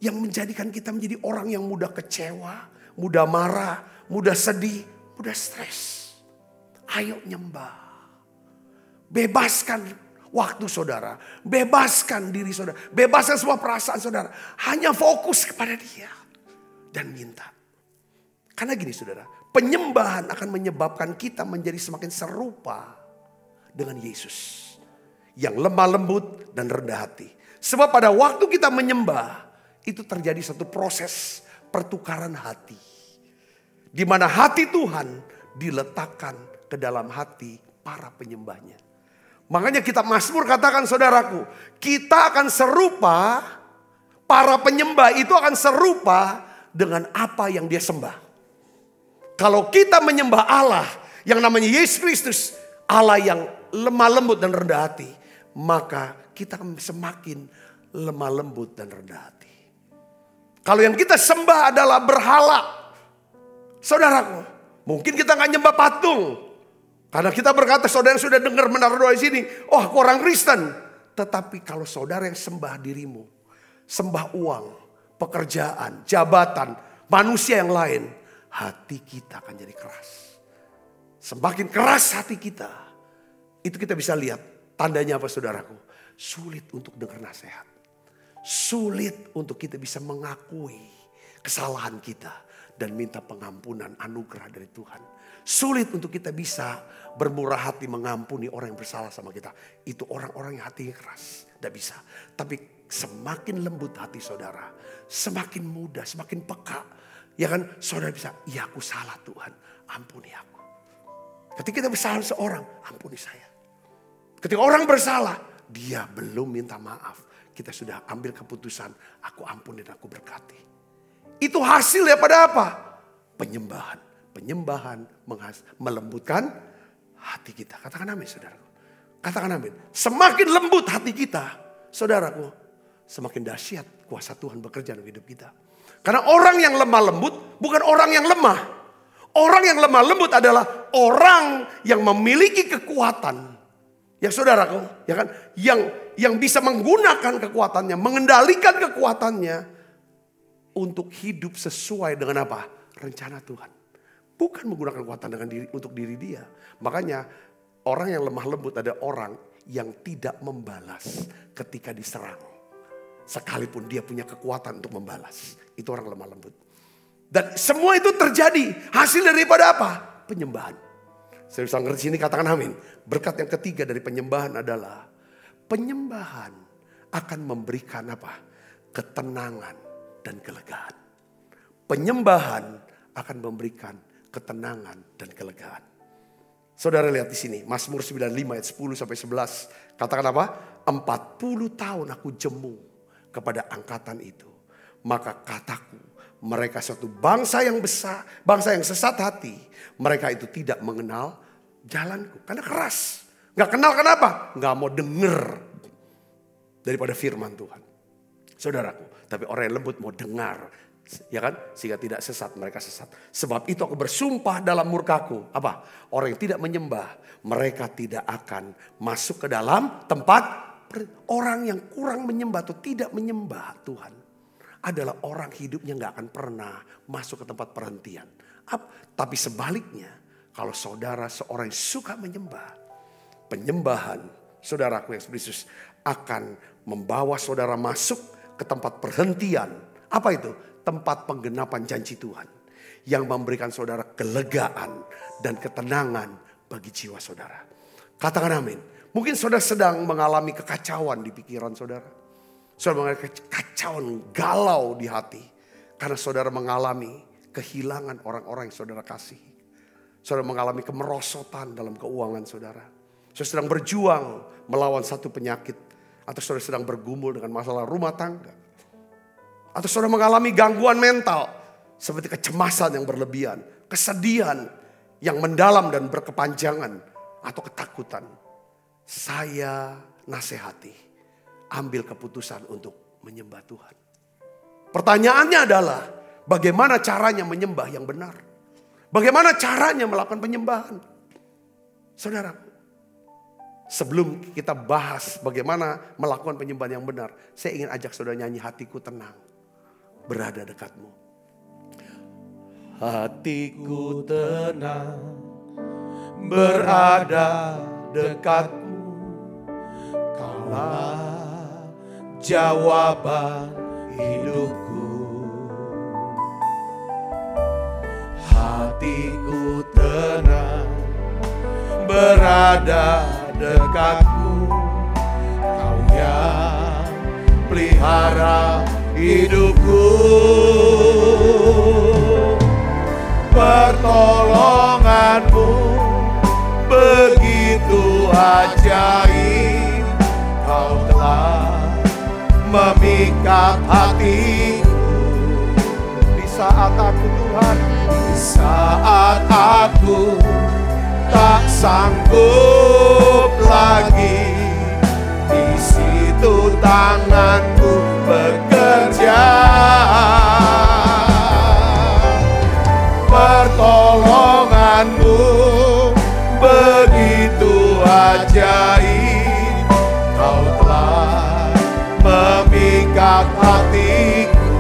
Yang menjadikan kita menjadi orang yang mudah kecewa, mudah marah, mudah sedih, mudah stres. Ayo nyembah. Bebaskan waktu saudara. Bebaskan diri saudara. Bebaskan semua perasaan saudara. Hanya fokus kepada dia. Dan minta. Karena gini saudara. Penyembahan akan menyebabkan kita menjadi semakin serupa dengan Yesus. Yang lemah lembut dan rendah hati. Sebab pada waktu kita menyembah, itu terjadi satu proses pertukaran hati. Di mana hati Tuhan diletakkan ke dalam hati para penyembahnya. Makanya kitab Mazmur katakan saudaraku, kita akan serupa, para penyembah itu akan serupa dengan apa yang dia sembah. Kalau kita menyembah Allah yang namanya Yesus Kristus, Allah yang lemah lembut dan rendah hati, maka kita akan semakin lemah lembut dan rendah hati. Kalau yang kita sembah adalah berhala, saudaraku, mungkin kita nggak nyembah patung. Karena kita berkata, saudara yang sudah dengar menara doa di sini, oh aku orang Kristen. Tetapi kalau saudara yang sembah dirimu, sembah uang, pekerjaan, jabatan, manusia yang lain, hati kita akan jadi keras. Semakin keras hati kita, itu kita bisa lihat tandanya apa saudaraku? Sulit untuk dengar nasihat. Sulit untuk kita bisa mengakui kesalahan kita dan minta pengampunan anugerah dari Tuhan. Sulit untuk kita bisa bermurah hati mengampuni orang yang bersalah sama kita. Itu orang-orang yang hatinya keras. Tidak bisa. Tapi semakin lembut hati saudara, semakin mudah, semakin peka. Ya kan, saudara bisa, ya aku salah Tuhan, ampuni aku. Ketika kita bersalah seorang, ampuni saya. Ketika orang bersalah, dia belum minta maaf. Kita sudah ambil keputusan, aku ampuni dan aku berkati. Itu hasilnya pada apa? Penyembahan. Penyembahan melembutkan hati kita. Katakan amin saudaraku. Katakan amin. Semakin lembut hati kita, saudaraku, semakin dahsyat kuasa Tuhan bekerja dalam hidup kita. Karena orang yang lemah lembut bukan orang yang lemah. Orang yang lemah lembut adalah orang yang memiliki kekuatan. Ya saudaraku, ya kan? Yang bisa menggunakan kekuatannya, mengendalikan kekuatannya untuk hidup sesuai dengan apa? Rencana Tuhan. Bukan menggunakan kekuatan untuk diri dia. Makanya orang yang lemah lembut adalah orang yang tidak membalas ketika diserang. Sekalipun dia punya kekuatan untuk membalas. Itu orang lemah lembut. Dan semua itu terjadi hasil daripada apa? Penyembahan. Saya bisa ngerti sini, katakan amin. Berkat yang ketiga dari penyembahan adalah penyembahan akan memberikan apa? Ketenangan dan kelegaan. Penyembahan akan memberikan ketenangan dan kelegaan. Saudara lihat di sini, Mazmur 95 ayat 10 sampai 11. Katakan apa? 40 tahun aku jemu kepada angkatan itu. Maka kataku, mereka suatu bangsa yang besar, bangsa yang sesat hati. Mereka itu tidak mengenal jalanku. Karena keras. Gak kenal kenapa? Gak mau denger daripada firman Tuhan. Saudaraku, tapi orang yang lembut mau dengar. Ya kan? Sehingga tidak sesat, mereka sesat. Sebab itu aku bersumpah dalam murkaku. Apa? Orang yang tidak menyembah, mereka tidak akan masuk ke dalam tempat. Orang yang kurang menyembah atau tidak menyembah Tuhan adalah orang hidupnya gak akan pernah masuk ke tempat perhentian. Tapi sebaliknya, kalau saudara seorang yang suka menyembah, penyembahan saudaraku yang Yesus akan membawa saudara masuk ke tempat perhentian. Apa itu? Tempat penggenapan janji Tuhan yang memberikan saudara kelegaan dan ketenangan bagi jiwa saudara. Katakan amin. Mungkin saudara sedang mengalami kekacauan di pikiran saudara. Saudara mengalami kekacauan, galau di hati. Karena saudara mengalami kehilangan orang-orang yang saudara kasihi. Saudara mengalami kemerosotan dalam keuangan saudara. Saudara sedang berjuang melawan satu penyakit. Atau saudara sedang bergumul dengan masalah rumah tangga. Atau saudara mengalami gangguan mental. Seperti kecemasan yang berlebihan. Kesedihan yang mendalam dan berkepanjangan. Atau ketakutan. Saya nasihati. Ambil keputusan untuk menyembah Tuhan. Pertanyaannya adalah. Bagaimana caranya menyembah yang benar? Bagaimana caranya melakukan penyembahan? Saudara. Sebelum kita bahas bagaimana melakukan penyembahan yang benar. Saya ingin ajak saudara nyanyi Hatiku Tenang. Berada dekatmu. Hatiku tenang, berada dekatmu. Kaulah jawaban hidupku. Hatiku tenang, berada dekatmu. Kau yang pelihara hidupku. Pertolonganmu begitu ajaib. Kau telah memikat hatiku. Di saat aku Tuhan, di saat aku tak sanggup lagi, di situ tanganku bekerja. Pertolonganmu begitu ajaib. Kau telah memikat hatiku.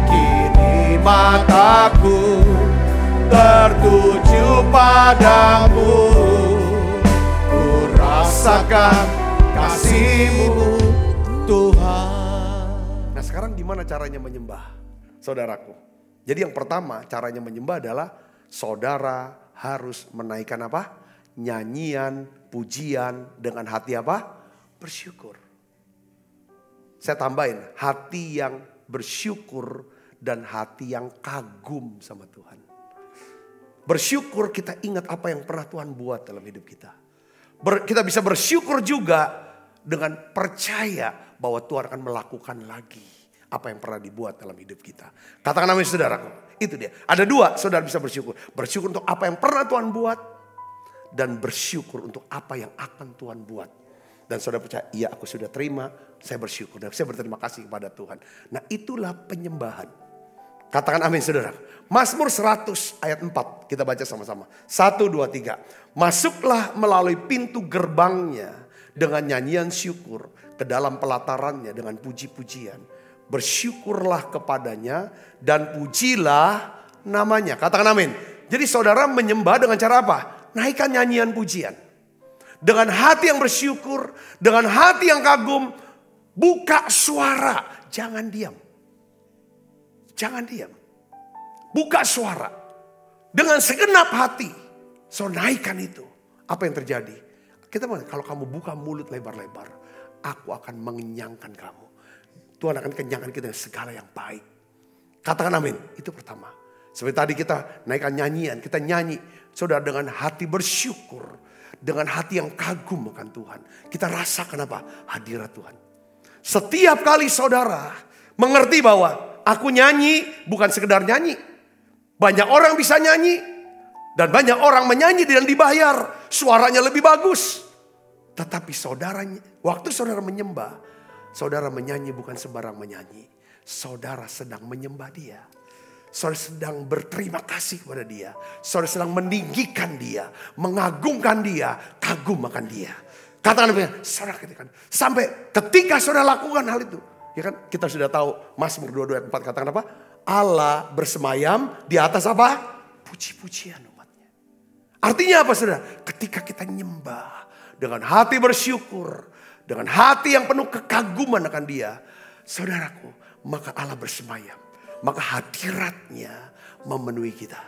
Kini mataku tertuju padamu. Ku rasakan kasih-Mu Tuhan. Nah sekarang gimana caranya menyembah? Saudaraku. Jadi yang pertama caranya menyembah adalah saudara harus menaikkan apa? Nyanyian, pujian dengan hati apa? Bersyukur. Saya tambahin hati yang bersyukur dan hati yang kagum sama Tuhan. Bersyukur kita ingat apa yang pernah Tuhan buat dalam hidup kita. Kita bisa bersyukur juga dengan percaya bahwa Tuhan akan melakukan lagi apa yang pernah dibuat dalam hidup kita. Katakan amin saudaraku. Itu dia. Ada dua saudara bisa bersyukur. Bersyukur untuk apa yang pernah Tuhan buat. Dan bersyukur untuk apa yang akan Tuhan buat. Dan saudara percaya, iya aku sudah terima. Saya bersyukur dan saya berterima kasih kepada Tuhan. Nah itulah penyembahan. Katakan amin saudara. Mazmur 100 ayat 4. Kita baca sama-sama. 1, 2, 3. Masuklah melalui pintu gerbangnya dengan nyanyian syukur. Ke dalam pelatarannya dengan puji-pujian. Bersyukurlah kepadanya dan pujilah namanya. Katakan amin. Jadi saudara menyembah dengan cara apa? Naikkan nyanyian pujian. Dengan hati yang bersyukur, dengan hati yang kagum, buka suara. Jangan diam. Jangan diam. Buka suara. Dengan segenap hati. So naikkan itu. Apa yang terjadi? Kita kalau kamu buka mulut lebar-lebar, aku akan mengenyangkan kamu. Tuhan akan kenyangkan kita dengan segala yang baik. Katakan amin. Itu pertama. Seperti tadi kita naikkan nyanyian. Kita nyanyi. Saudara, dengan hati bersyukur. Dengan hati yang kagum akan Tuhan. Kita rasakan apa? Hadirat Tuhan. Setiap kali saudara mengerti bahwa aku nyanyi bukan sekedar nyanyi. Banyak orang bisa nyanyi. Dan banyak orang menyanyi dan dibayar. Suaranya lebih bagus. Tetapi waktu saudara menyembah, saudara menyanyi bukan sembarang menyanyi. Saudara sedang menyembah Dia. Saudara sedang berterima kasih kepada Dia. Saudara sedang meninggikan Dia, mengagungkan Dia, kagum akan Dia. Katakan apa? Saudara katakan. Sampai ketika saudara lakukan hal itu, ya kan? Kita sudah tahu Mazmur 22 ayat 4 katakan apa? Allah bersemayam di atas apa? Puji-pujian umatnya. Artinya apa saudara? Ketika kita nyembah dengan hati bersyukur, dengan hati yang penuh kekaguman akan Dia, saudaraku, maka Allah bersemayam. Maka hadiratnya memenuhi kita.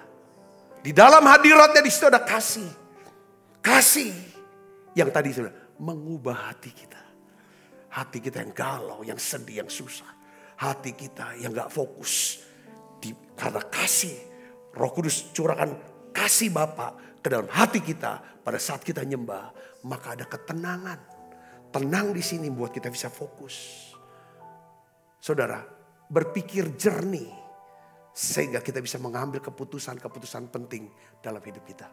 Di dalam hadiratnya di situ ada kasih. Kasih yang tadi sudah mengubah hati kita. Hati kita yang galau, yang sedih, yang susah. Hati kita yang gak fokus. Karena kasih, Roh Kudus curahkan kasih Bapa ke dalam hati kita pada saat kita nyembah. Maka ada ketenangan. Tenang di sini buat kita bisa fokus. Saudara, berpikir jernih sehingga kita bisa mengambil keputusan-keputusan penting dalam hidup kita.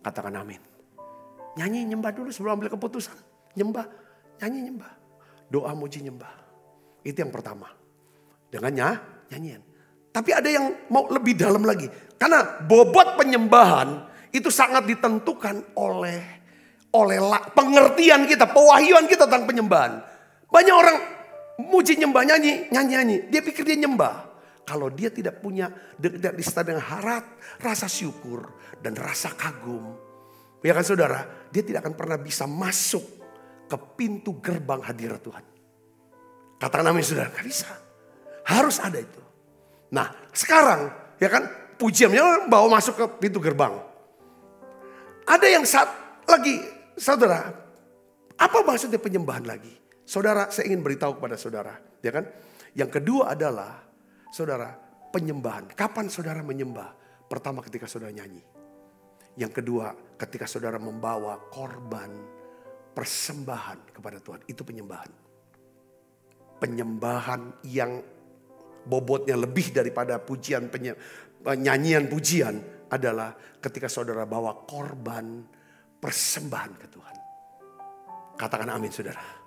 Katakan amin. Nyanyi nyembah dulu sebelum ambil keputusan. Nyembah, nyanyi nyembah. Doa muji nyembah. Itu yang pertama. Dengan nyanyian. Tapi ada yang mau lebih dalam lagi. Karena bobot penyembahan itu sangat ditentukan oleh pengertian kita, pewahyuan kita tentang penyembahan. Banyak orang muji nyembah, nyanyi. Dia pikir dia nyembah. Kalau dia tidak punya, tidak disertai dengan rasa syukur dan rasa kagum. Ya kan saudara, dia tidak akan pernah bisa masuk ke pintu gerbang hadirat Tuhan. Katakan amin saudara, gak bisa. Harus ada itu. Nah sekarang ya kan pujiannya bawa masuk ke pintu gerbang. Ada yang saudara, apa maksudnya penyembahan lagi? Saudara, saya ingin beritahu kepada saudara, ya kan? Yang kedua adalah, saudara, penyembahan. Kapan saudara menyembah? Pertama ketika saudara nyanyi. Yang kedua, ketika saudara membawa korban persembahan kepada Tuhan. Itu penyembahan. Penyembahan yang bobotnya lebih daripada nyanyian pujian adalah ketika saudara bawa korban persembahan ke Tuhan. Katakan amin saudara.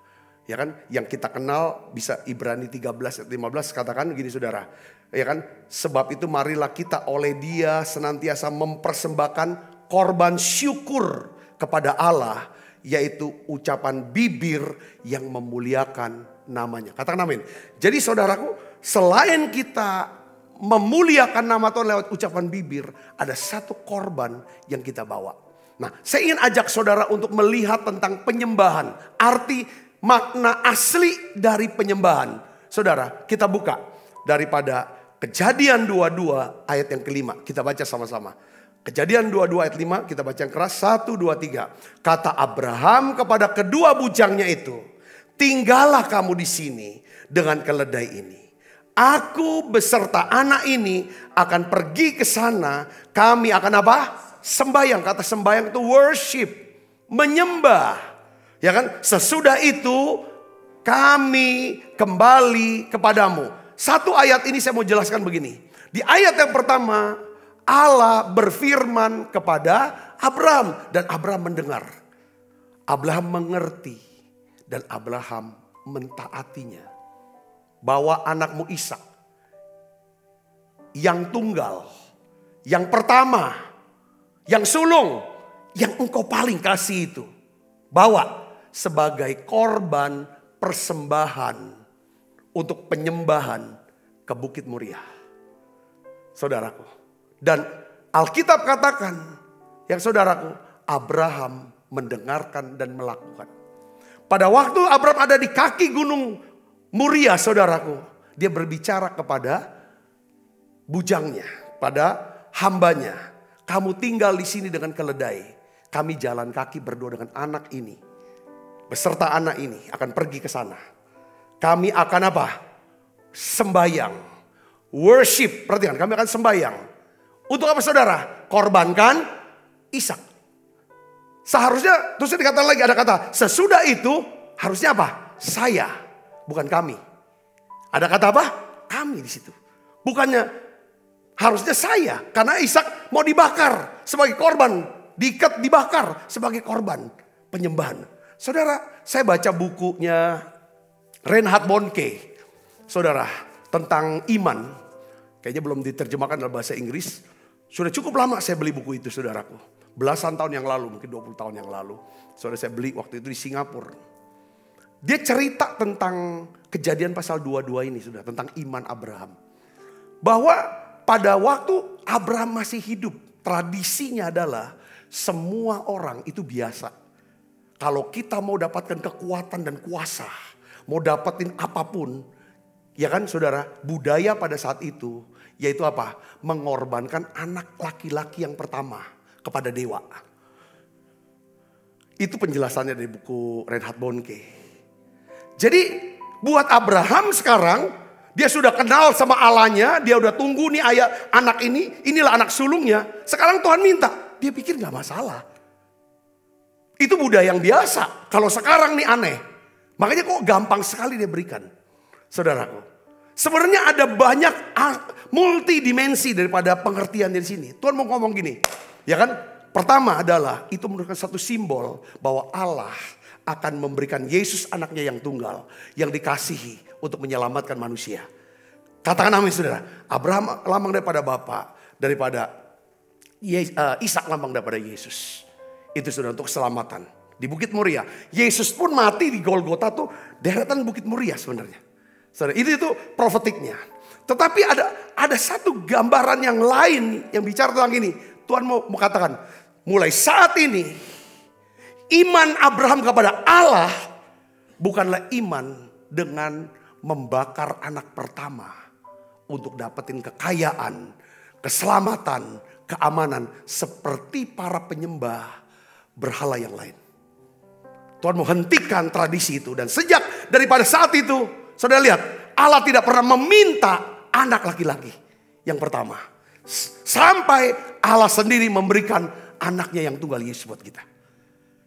Ya kan, yang kita kenal bisa Ibrani 13 ayat 15 katakan gini saudara. Ya kan, sebab itu marilah kita oleh Dia senantiasa mempersembahkan korban syukur kepada Allah, yaitu ucapan bibir yang memuliakan namanya. Katakan amin. Jadi saudaraku, selain kita memuliakan nama Tuhan lewat ucapan bibir, ada satu korban yang kita bawa. Nah, saya ingin ajak saudara untuk melihat tentang penyembahan. Arti makna asli dari penyembahan. Saudara, kita buka daripada Kejadian 22 ayat yang kelima. Kita baca sama-sama. Kejadian 22 ayat 5, kita baca yang keras. 1, 2, 3. Kata Abraham kepada kedua bujangnya itu, tinggallah kamu di sini dengan keledai ini. Aku beserta anak ini akan pergi ke sana. Kami akan apa? Sembahyang. Kata sembahyang itu worship. Menyembah. Ya kan? Sesudah itu kami kembali kepadamu. Satu ayat ini saya mau jelaskan begini. Di ayat yang pertama, Allah berfirman kepada Abraham. Dan Abraham mendengar. Abraham mengerti. Dan Abraham mentaatinya. Bawa anakmu Ishak. Yang tunggal. Yang pertama. Yang sulung. Yang engkau paling kasih itu. Bawa sebagai korban persembahan. Untuk penyembahan ke Bukit Moriah. Saudaraku. Dan Alkitab katakan. Yang saudaraku. Abraham mendengarkan dan melakukan. Pada waktu Abraham ada di kaki gunung Moriah saudaraku. Dia berbicara kepada bujangnya. Pada hambanya. Kamu tinggal di sini dengan keledai. Kami jalan kaki berdua dengan anak ini. Beserta anak ini akan pergi ke sana. Kami akan apa? Sembayang. Worship. Perhatikan, kami akan sembayang. Untuk apa saudara? Korbankan Ishak. Seharusnya, terus dikatakan lagi, ada kata, sesudah itu harusnya apa? Saya, bukan kami. Ada kata apa? Kami di situ. Bukannya harusnya saya, karena Ishak mau dibakar sebagai korban, diikat dibakar sebagai korban penyembahan. Saudara, saya baca bukunya Reinhard Bonnke, saudara, tentang iman. Kayaknya belum diterjemahkan dalam bahasa Inggris. Sudah cukup lama saya beli buku itu, saudaraku. Belasan tahun yang lalu, mungkin 20 tahun yang lalu. Saudara, saya beli waktu itu di Singapura. Dia cerita tentang kejadian pasal 22 ini, saudara, tentang iman Abraham. Bahwa pada waktu Abraham masih hidup, tradisinya adalah semua orang itu biasa. Kalau kita mau dapatkan kekuatan dan kuasa, mau dapetin apapun, ya kan saudara, budaya pada saat itu, yaitu apa? Mengorbankan anak laki-laki yang pertama kepada dewa. Itu penjelasannya dari buku Reinhard Bonnke. Jadi buat Abraham sekarang, dia sudah kenal sama Allahnya, dia udah tunggu nih anak ini, inilah anak sulungnya. Sekarang Tuhan minta, dia pikir gak masalah. Itu budaya yang biasa, kalau sekarang nih aneh. Makanya kok gampang sekali dia berikan. Saudaraku, sebenarnya ada banyak multidimensi daripada pengertian dari sini. Tuhan mau ngomong gini, ya kan? Pertama adalah itu merupakan satu simbol bahwa Allah akan memberikan Yesus anaknya yang tunggal, yang dikasihi untuk menyelamatkan manusia. Katakan amin saudara. Abraham lambang daripada Bapa, daripada Ishak lambang daripada Yesus. Itu sudah untuk keselamatan. Di Bukit Moria, Yesus pun mati di Golgota tuh deretan Bukit Moria sebenarnya. Saudara, itu profetiknya. Tetapi ada satu gambaran yang lain yang bicara tentang ini. Tuhan mau katakan, mulai saat ini iman Abraham kepada Allah bukanlah iman dengan membakar anak pertama untuk dapetin kekayaan, keselamatan, keamanan seperti para penyembah berhala yang lain. Tuhan mau hentikan tradisi itu, dan sejak daripada saat itu, saudara lihat, Allah tidak pernah meminta anak laki-laki yang pertama. Sampai Allah sendiri memberikan anaknya yang tunggal Yesus buat kita.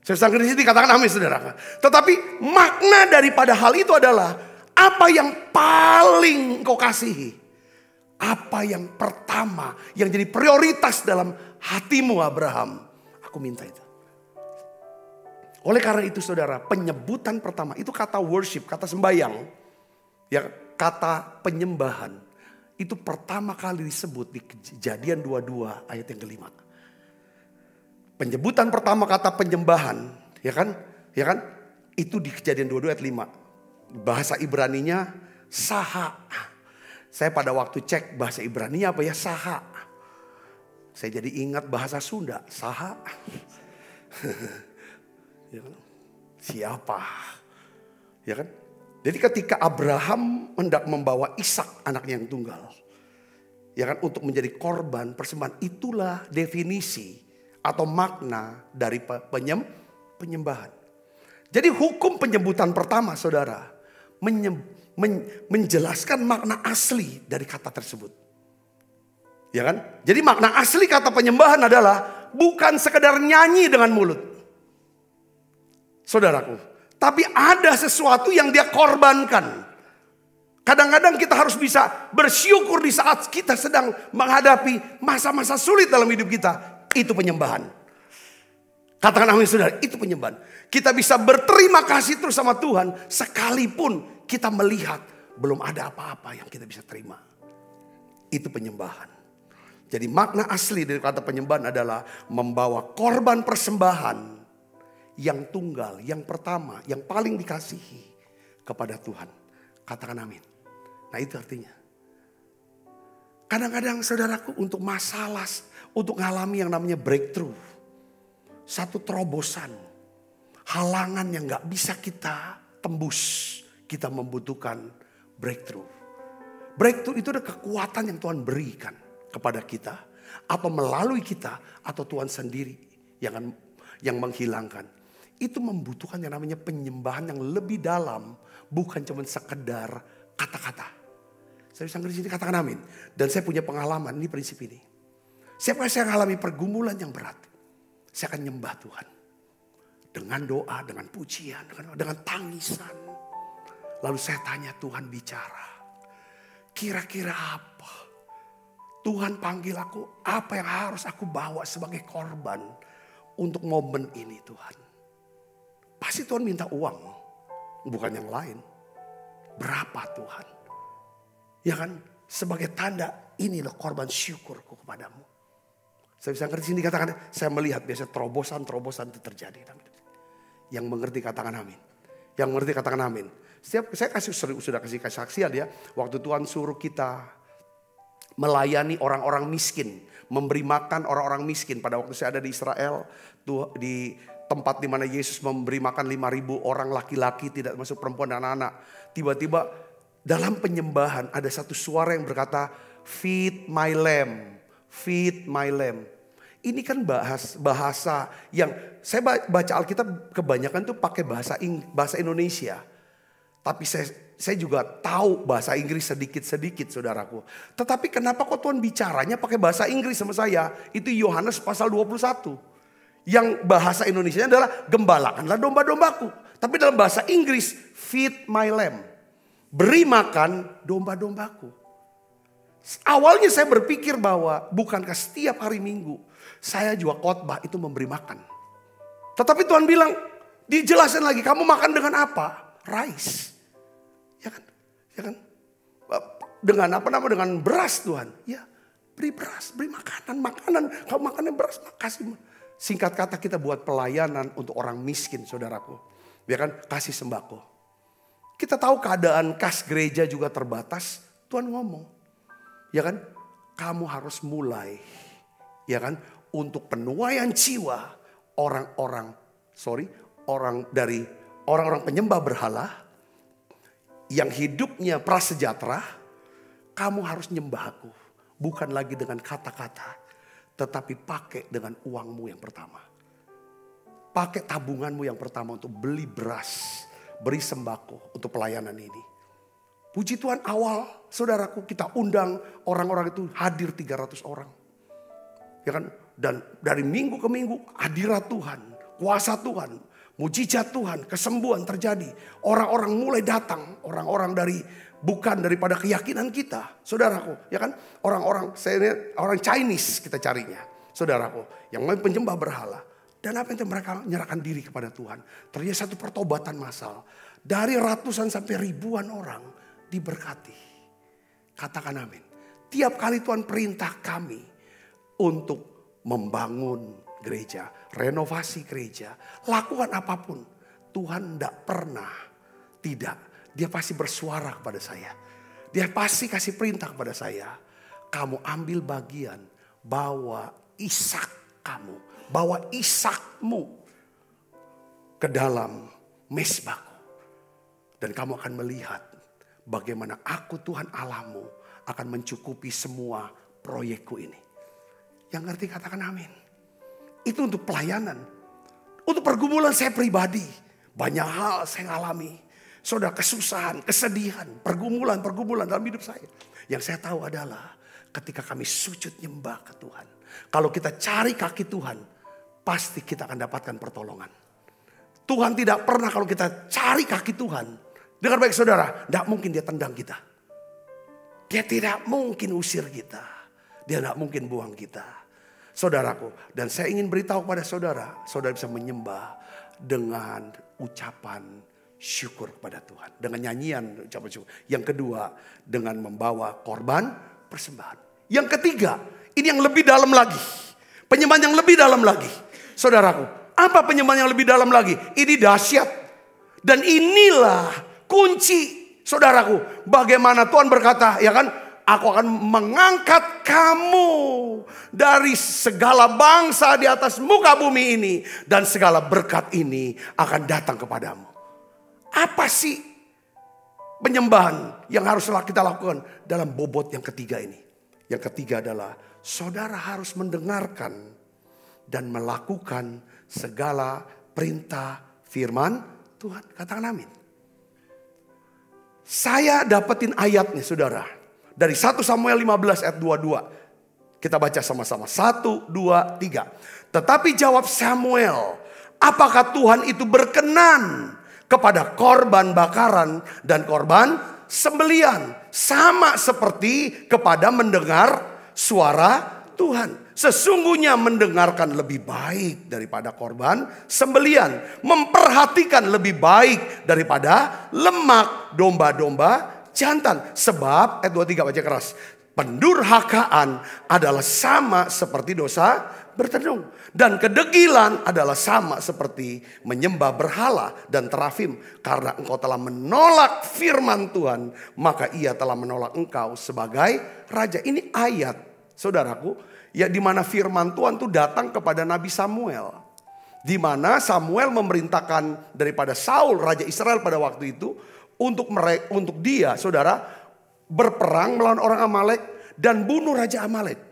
Saya di sini katakan amin saudara. Tetapi makna daripada hal itu adalah apa yang paling kau kasihi. Apa yang pertama yang jadi prioritas dalam hatimu Abraham. Aku minta itu. Oleh karena itu saudara, penyebutan pertama itu kata worship, kata sembayang. Ya, kata penyembahan. Itu pertama kali disebut di Kejadian 22 ayat yang kelima. Penyebutan pertama kata penyembahan, ya kan? Itu di Kejadian 22 ayat 5. Bahasa Ibraninya saha. Saya pada waktu cek bahasa Ibraninya apa ya, saha. Saya jadi ingat bahasa Sunda, saha. Ya kan? Siapa? Ya kan? Jadi ketika Abraham hendak membawa Ishak anaknya yang tunggal, ya kan, untuk menjadi korban persembahan, itulah definisi atau makna dari penyembahan. Jadi hukum penyebutan pertama saudara menjelaskan makna asli dari kata tersebut. Ya kan? Jadi makna asli kata penyembahan adalah bukan sekedar nyanyi dengan mulut. Saudaraku, tapi ada sesuatu yang dia korbankan. Kadang-kadang kita harus bisa bersyukur di saat kita sedang menghadapi masa-masa sulit dalam hidup kita. Itu penyembahan. Katakan amin saudara, itu penyembahan. Kita bisa berterima kasih terus sama Tuhan sekalipun kita melihat belum ada apa-apa yang kita bisa terima. Itu penyembahan. Jadi makna asli dari kata penyembahan adalah membawa korban persembahan yang tunggal, yang pertama, yang paling dikasihi kepada Tuhan. Katakan amin. Nah itu artinya. Kadang-kadang saudaraku untuk masalah, untuk mengalami yang namanya breakthrough. Satu terobosan, halangan yang gak bisa kita tembus. Kita membutuhkan breakthrough. Breakthrough itu ada kekuatan yang Tuhan berikan kepada kita. Atau melalui kita, atau Tuhan sendiri yang menghilangkan. itu membutuhkan yang namanya penyembahan yang lebih dalam. Bukan cuma sekedar kata-kata. Saya bisa ngerti sini, katakan amin. Dan saya punya pengalaman, ini prinsip ini. Setiap kali saya mengalami pergumulan yang berat, saya akan nyembah Tuhan. Dengan doa, dengan pujian, dengan tangisan. Lalu saya tanya Tuhan bicara. Kira-kira apa? Tuhan panggil aku, apa yang harus aku bawa sebagai korban untuk momen ini Tuhan? Pasti Tuhan minta uang, bukan yang lain. Berapa Tuhan? Ya kan, sebagai tanda ini loh korban syukurku kepadamu. Saya bisa ngerti sini katakan, saya melihat biasa terobosan-terobosan itu terjadi. Yang mengerti katakan amin. Yang mengerti katakan amin. Setiap saya sudah kasih kesaksian ya, waktu Tuhan suruh kita melayani orang-orang miskin, memberi makan orang-orang miskin. Pada waktu saya ada di Israel, di tempat di mana Yesus memberi makan 5.000 orang laki-laki, tidak masuk perempuan dan anak. Tiba-tiba dalam penyembahan ada satu suara yang berkata, "Feed my lamb, feed my lamb." Ini kan bahasa yang saya baca Alkitab kebanyakan tuh pakai bahasa Indonesia. Tapi saya juga tahu bahasa Inggris sedikit-sedikit saudaraku. Tetapi kenapa kok Tuhan bicaranya pakai bahasa Inggris sama saya? Itu Yohanes pasal 21. Yang bahasa Indonesia adalah gembalakanlah domba-dombaku. Tapi dalam bahasa Inggris, feed my lamb. Beri makan domba-dombaku. Awalnya saya berpikir bahwa bukankah setiap hari Minggu saya juga khotbah itu memberi makan. Tetapi Tuhan bilang, dijelasin lagi, kamu makan dengan apa? Rice. Ya kan? Ya kan? Dengan apa nama? Dengan beras Tuhan. Ya, beri beras, beri makanan. Kamu makannya beras, kasih. Singkat kata kita buat pelayanan untuk orang miskin saudaraku. Ya kan? Kasih sembako. Kita tahu keadaan kas gereja juga terbatas. Tuhan ngomong. Ya kan? Kamu harus mulai. Ya kan? Untuk penuaian jiwa orang-orang penyembah berhala yang hidupnya prasejahtera, kamu harus nyembah aku. Bukan lagi dengan kata-kata, tetapi pakai dengan uangmu yang pertama. Pakai tabunganmu yang pertama untuk beli beras, beri sembako untuk pelayanan ini. Puji Tuhan, awal saudaraku kita undang orang-orang itu hadir 300 orang. Ya kan? Dan dari minggu ke minggu hadirat Tuhan, kuasa Tuhan, mujizat Tuhan, kesembuhan terjadi. Orang-orang mulai datang, orang-orang bukan daripada keyakinan kita, saudaraku, ya kan? Orang Chinese kita carinya, saudaraku, yang penyembah berhala. Dan apa yang mereka menyerahkan diri kepada Tuhan. Terjadi satu pertobatan massal. Dari ratusan sampai ribuan orang diberkati. Katakan amin. Tiap kali Tuhan perintah kami untuk membangun gereja, renovasi gereja, lakukan apapun. Tuhan tidak. Dia pasti bersuara kepada saya. Dia pasti kasih perintah kepada saya. Kamu ambil bagian, bawa Ishakmu ke dalam mezbahku. Dan kamu akan melihat bagaimana aku Tuhan Allahmu akan mencukupi semua proyekku ini. Yang ngerti katakan amin. Itu untuk pelayanan. Untuk pergumulan saya pribadi. Banyak hal saya alami. Saudara, kesusahan, kesedihan, pergumulan dalam hidup saya. Yang saya tahu adalah ketika kami sujud nyembah ke Tuhan. Kalau kita cari kaki Tuhan, pasti kita akan dapatkan pertolongan. Tuhan tidak pernah kalau kita cari kaki Tuhan. Dengar baik saudara, tidak mungkin dia tendang kita. Dia tidak mungkin usir kita. Dia tidak mungkin buang kita. Saudaraku, dan saya ingin beritahu kepada saudara bisa menyembah dengan ucapan syukur kepada Tuhan. Dengan nyanyian ucapan syukur. Yang kedua, dengan membawa korban persembahan. Yang ketiga, ini yang lebih dalam lagi. Penyembahan yang lebih dalam lagi. Saudaraku, apa penyembahan yang lebih dalam lagi? Ini dahsyat. Dan inilah kunci, saudaraku. Bagaimana Tuhan berkata, ya kan? Aku akan mengangkat kamu dari segala bangsa di atas muka bumi ini. Dan segala berkat ini akan datang kepadamu. Apa sih penyembahan yang harus kita lakukan dalam bobot yang ketiga ini? Yang ketiga adalah saudara harus mendengarkan dan melakukan segala perintah firman Tuhan. Katakan amin. Saya dapetin ayatnya saudara. Dari 1 Samuel 15 ayat 22. Kita baca sama-sama. 1, 2, 3. Tetapi jawab Samuel, apakah Tuhan itu berkenan kepada korban bakaran dan korban sembelian? Sama seperti kepada mendengar suara Tuhan. Sesungguhnya mendengarkan lebih baik daripada korban sembelian. Memperhatikan lebih baik daripada lemak domba-domba jantan. Sebab, ayat 23 baca keras. Pendurhakaan adalah sama seperti dosa bertedung. Dan kedegilan adalah sama seperti menyembah berhala dan terafim. Karena engkau telah menolak firman Tuhan, maka ia telah menolak engkau sebagai raja. Ini ayat, saudaraku, ya di mana firman Tuhan itu datang kepada Nabi Samuel. Di mana Samuel memerintahkan daripada Saul, raja Israel pada waktu itu, untuk dia, saudara, berperang melawan orang Amalek dan bunuh raja Amalek.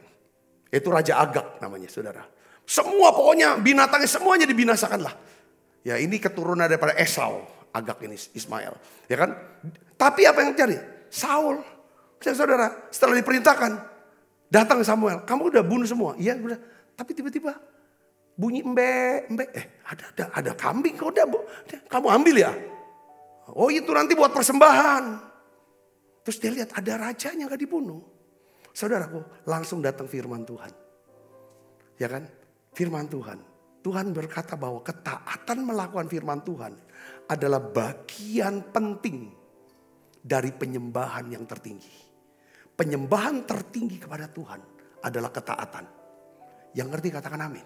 Itu Raja Agag namanya, saudara. Semua pokoknya binatangnya semuanya dibinasakan lah. Ya ini keturunan daripada Esau, Agag ini Ismail, ya kan? Tapi apa yang terjadi? Saul, saudara, setelah diperintahkan, datang Samuel, kamu udah bunuh semua? Iya udah. Tapi tiba-tiba bunyi embe, ada kambing kau udah, kamu ambil ya? Oh itu nanti buat persembahan. Terus dia lihat ada rajanya gak dibunuh. Saudaraku, langsung datang firman Tuhan. Ya kan? Firman Tuhan. Tuhan berkata bahwa ketaatan melakukan firman Tuhan adalah bagian penting dari penyembahan yang tertinggi. Penyembahan tertinggi kepada Tuhan adalah ketaatan. Yang ngerti katakan amin.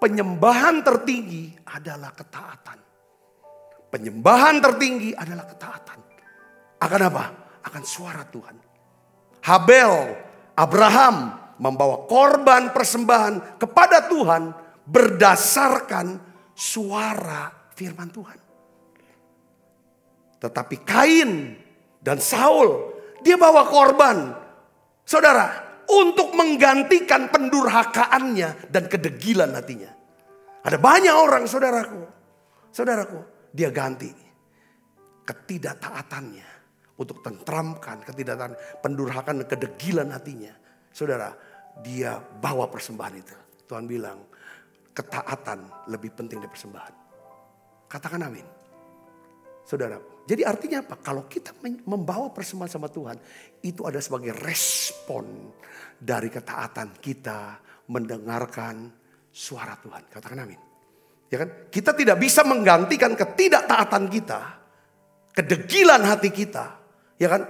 Penyembahan tertinggi adalah ketaatan. Penyembahan tertinggi adalah ketaatan. Akan apa? Akan suara Tuhan. Habel, Abraham membawa korban persembahan kepada Tuhan berdasarkan suara firman Tuhan. Tetapi Kain dan Saul, dia bawa korban, saudara, untuk menggantikan pendurhakaannya dan kedegilan hatinya. Ada banyak orang, saudaraku, dia ganti ketidaktaatannya untuk tentramkan ketidaktaatan, pendurhakaan dan kedegilan hatinya. Saudara, dia bawa persembahan itu. Tuhan bilang, ketaatan lebih penting dari persembahan. Katakan amin. Saudara, jadi artinya apa? Kalau kita membawa persembahan sama Tuhan, itu ada sebagai respon dari ketaatan kita mendengarkan suara Tuhan. Katakan amin. Ya kan? Kita tidak bisa menggantikan ketidaktaatan kita, kedegilan hati kita, ya kan,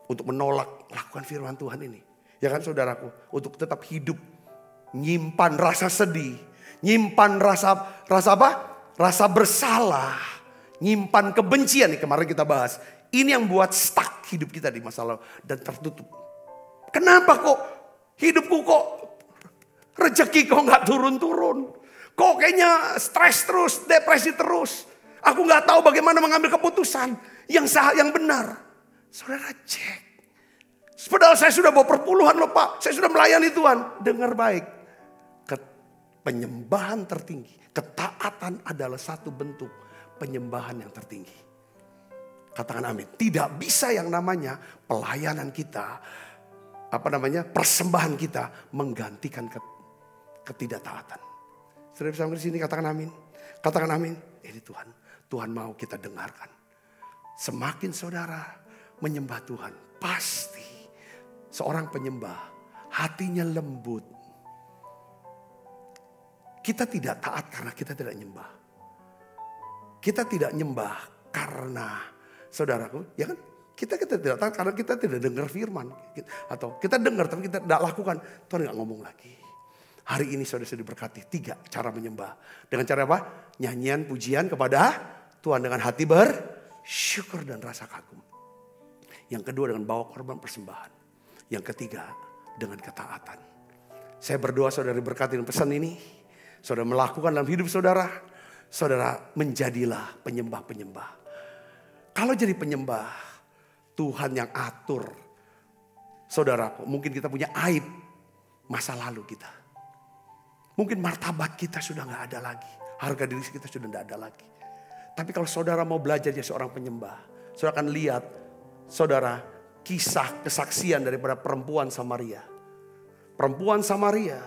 untuk menolak lakukan firman Tuhan ini. Ya kan saudaraku, untuk tetap hidup, nyimpan rasa sedih, nyimpan rasa apa? Rasa bersalah, nyimpan kebencian nih kemarin kita bahas. Ini yang buat stuck hidup kita di masa lalu dan tertutup. Kenapa kok hidupku kok rezeki kok nggak turun-turun? Kok kayaknya stres terus, depresi terus. Aku nggak tahu bagaimana mengambil keputusan yang sah, yang benar. Saudara cek. Padahal saya sudah bawa perpuluhan loh Pak. Saya sudah melayani Tuhan. Dengar baik. Penyembahan tertinggi. Ketaatan adalah satu bentuk penyembahan yang tertinggi. Katakan amin. Tidak bisa yang namanya pelayanan kita. Persembahan kita menggantikan ketidaktaatan. Saudara bisa di sini katakan amin. Katakan amin. Ini Tuhan. Tuhan mau kita dengarkan. Semakin saudara menyembah Tuhan, pasti seorang penyembah hatinya lembut. Kita tidak taat karena kita tidak nyembah. Kita tidak nyembah karena, saudaraku, ya kan? Kita tidak taat karena kita tidak dengar firman. Atau kita dengar tapi kita tidak lakukan. Tuhan gak ngomong lagi. Hari ini saudara sudah diberkati 3 cara menyembah. Dengan cara apa? Nyanyian pujian kepada Tuhan dengan hati bersyukur dan rasa kagum. Yang kedua dengan bawa korban persembahan. Yang ketiga dengan ketaatan. Saya berdoa saudara diberkati dengan pesan ini. Saudara melakukan dalam hidup saudara. Saudara menjadilah penyembah-penyembah. Kalau jadi penyembah, Tuhan yang atur. Saudara, mungkin kita punya aib masa lalu kita. Mungkin martabat kita sudah gak ada lagi. Harga diri kita sudah gak ada lagi. Tapi kalau saudara mau belajar jadi seorang penyembah, saudara akan lihat, saudara, kisah kesaksian daripada perempuan Samaria. Perempuan Samaria,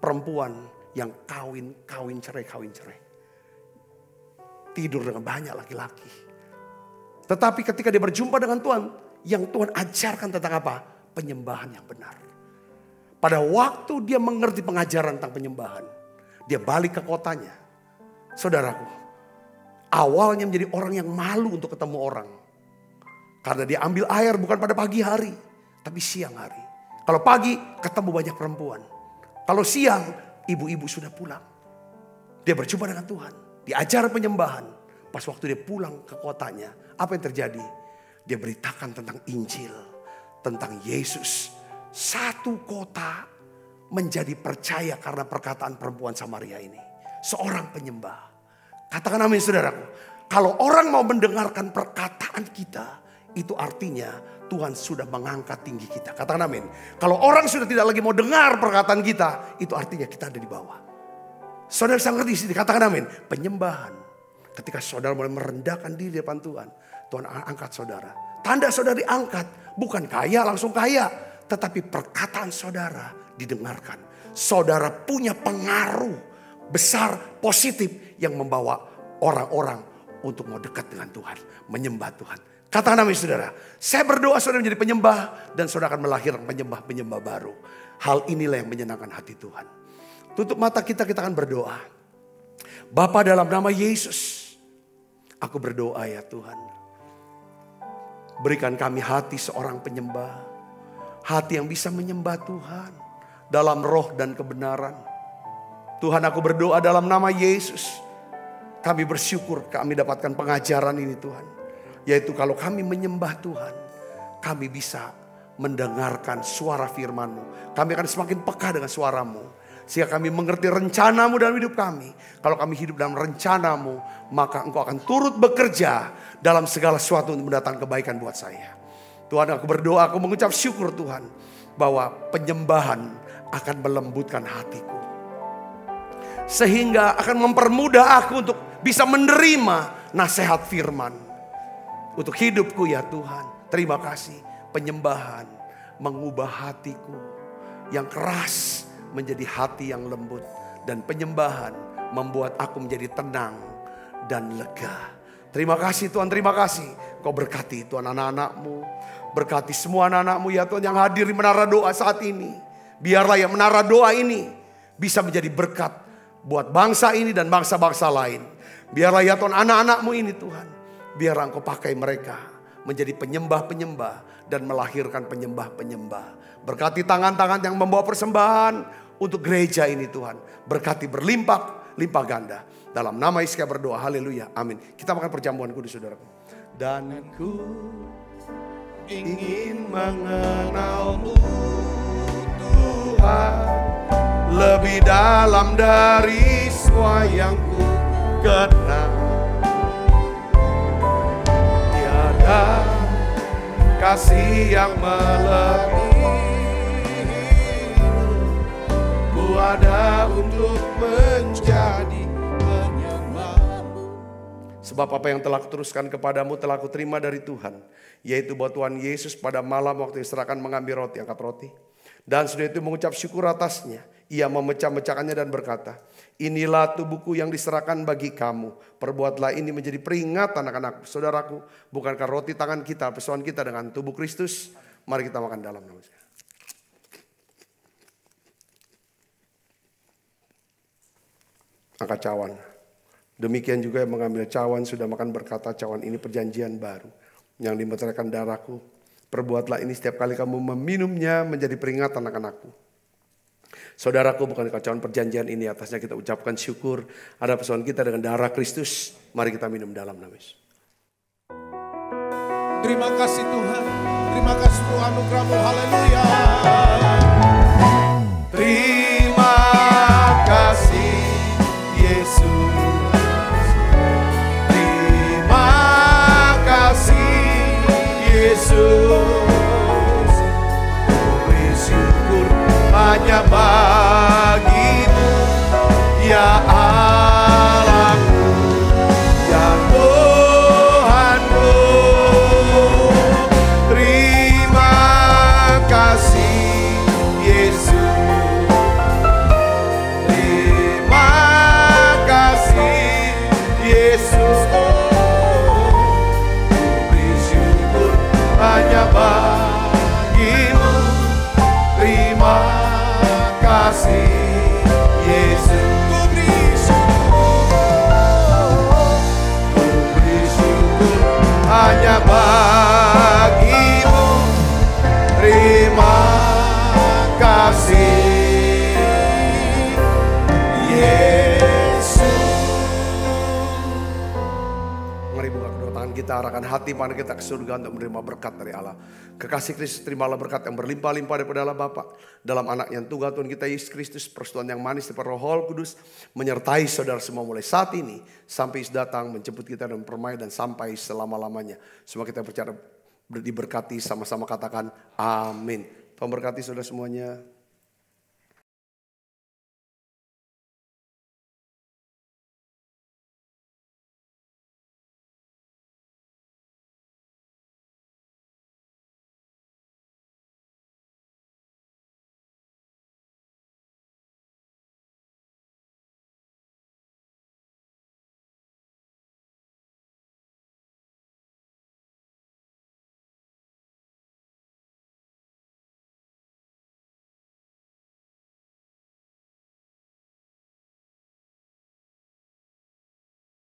perempuan yang kawin cerai. Tidur dengan banyak laki-laki. Tetapi ketika dia berjumpa dengan Tuhan, yang Tuhan ajarkan tentang apa? Penyembahan yang benar. Pada waktu dia mengerti pengajaran tentang penyembahan, dia balik ke kotanya. Saudaraku, awalnya menjadi orang yang malu untuk ketemu orang. Karena dia ambil air bukan pada pagi hari, tapi siang hari. Kalau pagi ketemu banyak perempuan. Kalau siang ibu-ibu sudah pulang. Dia berjumpa dengan Tuhan. Diajar penyembahan. Pas waktu dia pulang ke kotanya, apa yang terjadi? Dia beritakan tentang Injil, tentang Yesus. Satu kota menjadi percaya karena perkataan perempuan Samaria ini. Seorang penyembah. Katakan amin saudaraku. Kalau orang mau mendengarkan perkataan kita, itu artinya Tuhan sudah mengangkat tinggi kita. Katakan amin. Kalau orang sudah tidak lagi mau dengar perkataan kita, itu artinya kita ada di bawah. Saudara bisa ngerti sini, katakan amin. Penyembahan. Ketika saudara mulai merendahkan diri di depan Tuhan, Tuhan akan angkat saudara. Tanda saudara diangkat, bukan kaya langsung kaya, tetapi perkataan saudara didengarkan. Saudara punya pengaruh besar positif yang membawa orang-orang untuk mau dekat dengan Tuhan, menyembah Tuhan. Katakan amin saudara. Saya berdoa saudara menjadi penyembah dan saudara akan melahirkan penyembah-penyembah baru. Hal inilah yang menyenangkan hati Tuhan. Tutup mata kita akan berdoa. Bapa dalam nama Yesus, aku berdoa ya Tuhan. Berikan kami hati seorang penyembah. Hati yang bisa menyembah Tuhan dalam roh dan kebenaran. Tuhan, aku berdoa dalam nama Yesus. Kami bersyukur kami dapatkan pengajaran ini Tuhan. Yaitu kalau kami menyembah Tuhan, kami bisa mendengarkan suara firman-Mu. Kami akan semakin peka dengan suara-Mu. Sehingga kami mengerti rencana-Mu dalam hidup kami. Kalau kami hidup dalam rencana-Mu, maka Engkau akan turut bekerja dalam segala sesuatu untuk mendatangkan kebaikan buat saya. Tuhan, aku berdoa, aku mengucap syukur Tuhan, bahwa penyembahan akan melembutkan hatiku. Sehingga akan mempermudah aku untuk bisa menerima nasihat firman. Untuk hidupku ya Tuhan. Terima kasih. Penyembahan mengubah hatiku yang keras menjadi hati yang lembut. Dan penyembahan membuat aku menjadi tenang dan lega. Terima kasih Tuhan, terima kasih. Kau berkati Tuhan anak-anak-Mu. Berkati semua anak-anak-Mu ya Tuhan yang hadir di menara doa saat ini. Biarlah ya menara doa ini bisa menjadi berkat buat bangsa ini dan bangsa-bangsa lain. Biarlah ya Tuhan anak-anak-Mu ini Tuhan. Biarlah Engkau pakai mereka menjadi penyembah-penyembah dan melahirkan penyembah-penyembah. Berkati tangan-tangan yang membawa persembahan untuk gereja ini Tuhan. Berkati berlimpah ganda. Dalam nama Yesus kami berdoa, haleluya, amin. Kita makan perjamuan kudus saudaraku. Dan ku ingin mengenal-Mu Tuhan, lebih dalam dari semua yang ku kenal. Tiada kasih yang melebihi, ku ada untuk menjadi penyembah-Mu. Sebab apa yang telah kuteruskan kepadamu telah kuterima dari Tuhan, yaitu bahwa Tuhan Yesus pada malam waktu diserahkan mengambil roti, angkat roti. Dan sudah itu mengucap syukur atasnya. Ia memecah-mecahkannya dan berkata, inilah tubuhku yang diserahkan bagi kamu. Perbuatlah ini menjadi peringatan anak-anakku. Saudaraku, bukankah roti tangan kita, persoalan kita dengan tubuh Kristus? Mari kita makan dalam nama Tuhan. Angkat cawan. Demikian juga yang mengambil cawan sudah makan berkata, cawan ini perjanjian baru yang dimeteraikan darahku. Perbuatlah ini setiap kali kamu meminumnya menjadi peringatan anak-anakku. Saudaraku, bukan cawan perjanjian ini atasnya kita ucapkan syukur. Ada persoalan kita dengan darah Kristus. Mari kita minum dalam nama Yesus. Terima kasih Tuhan. Terima kasih untuk anugerah-Mu. Haleluya. Terima kasih Yesus. Terima kasih Yesus. Beri syukur hanya bagimu ya Allahku, ya kasih Yesus. Ku beri syukur hanya bagimu. Terima kasih kita arahkan hati pandang kita ke surga untuk menerima berkat dari Allah. Kekasih Kristus, terimalah berkat yang berlimpah-limpah daripada Allah Bapa dalam anak yang tunggal Tuhan kita Yesus Kristus, persekutuan yang manis daripada Roh Kudus menyertai saudara semua mulai saat ini sampai Yesus datang menjemput kita dan permai dan sampai selama-lamanya. Semua kita percaya diberkati, sama-sama katakan amin. Tuhan berkati saudara semuanya.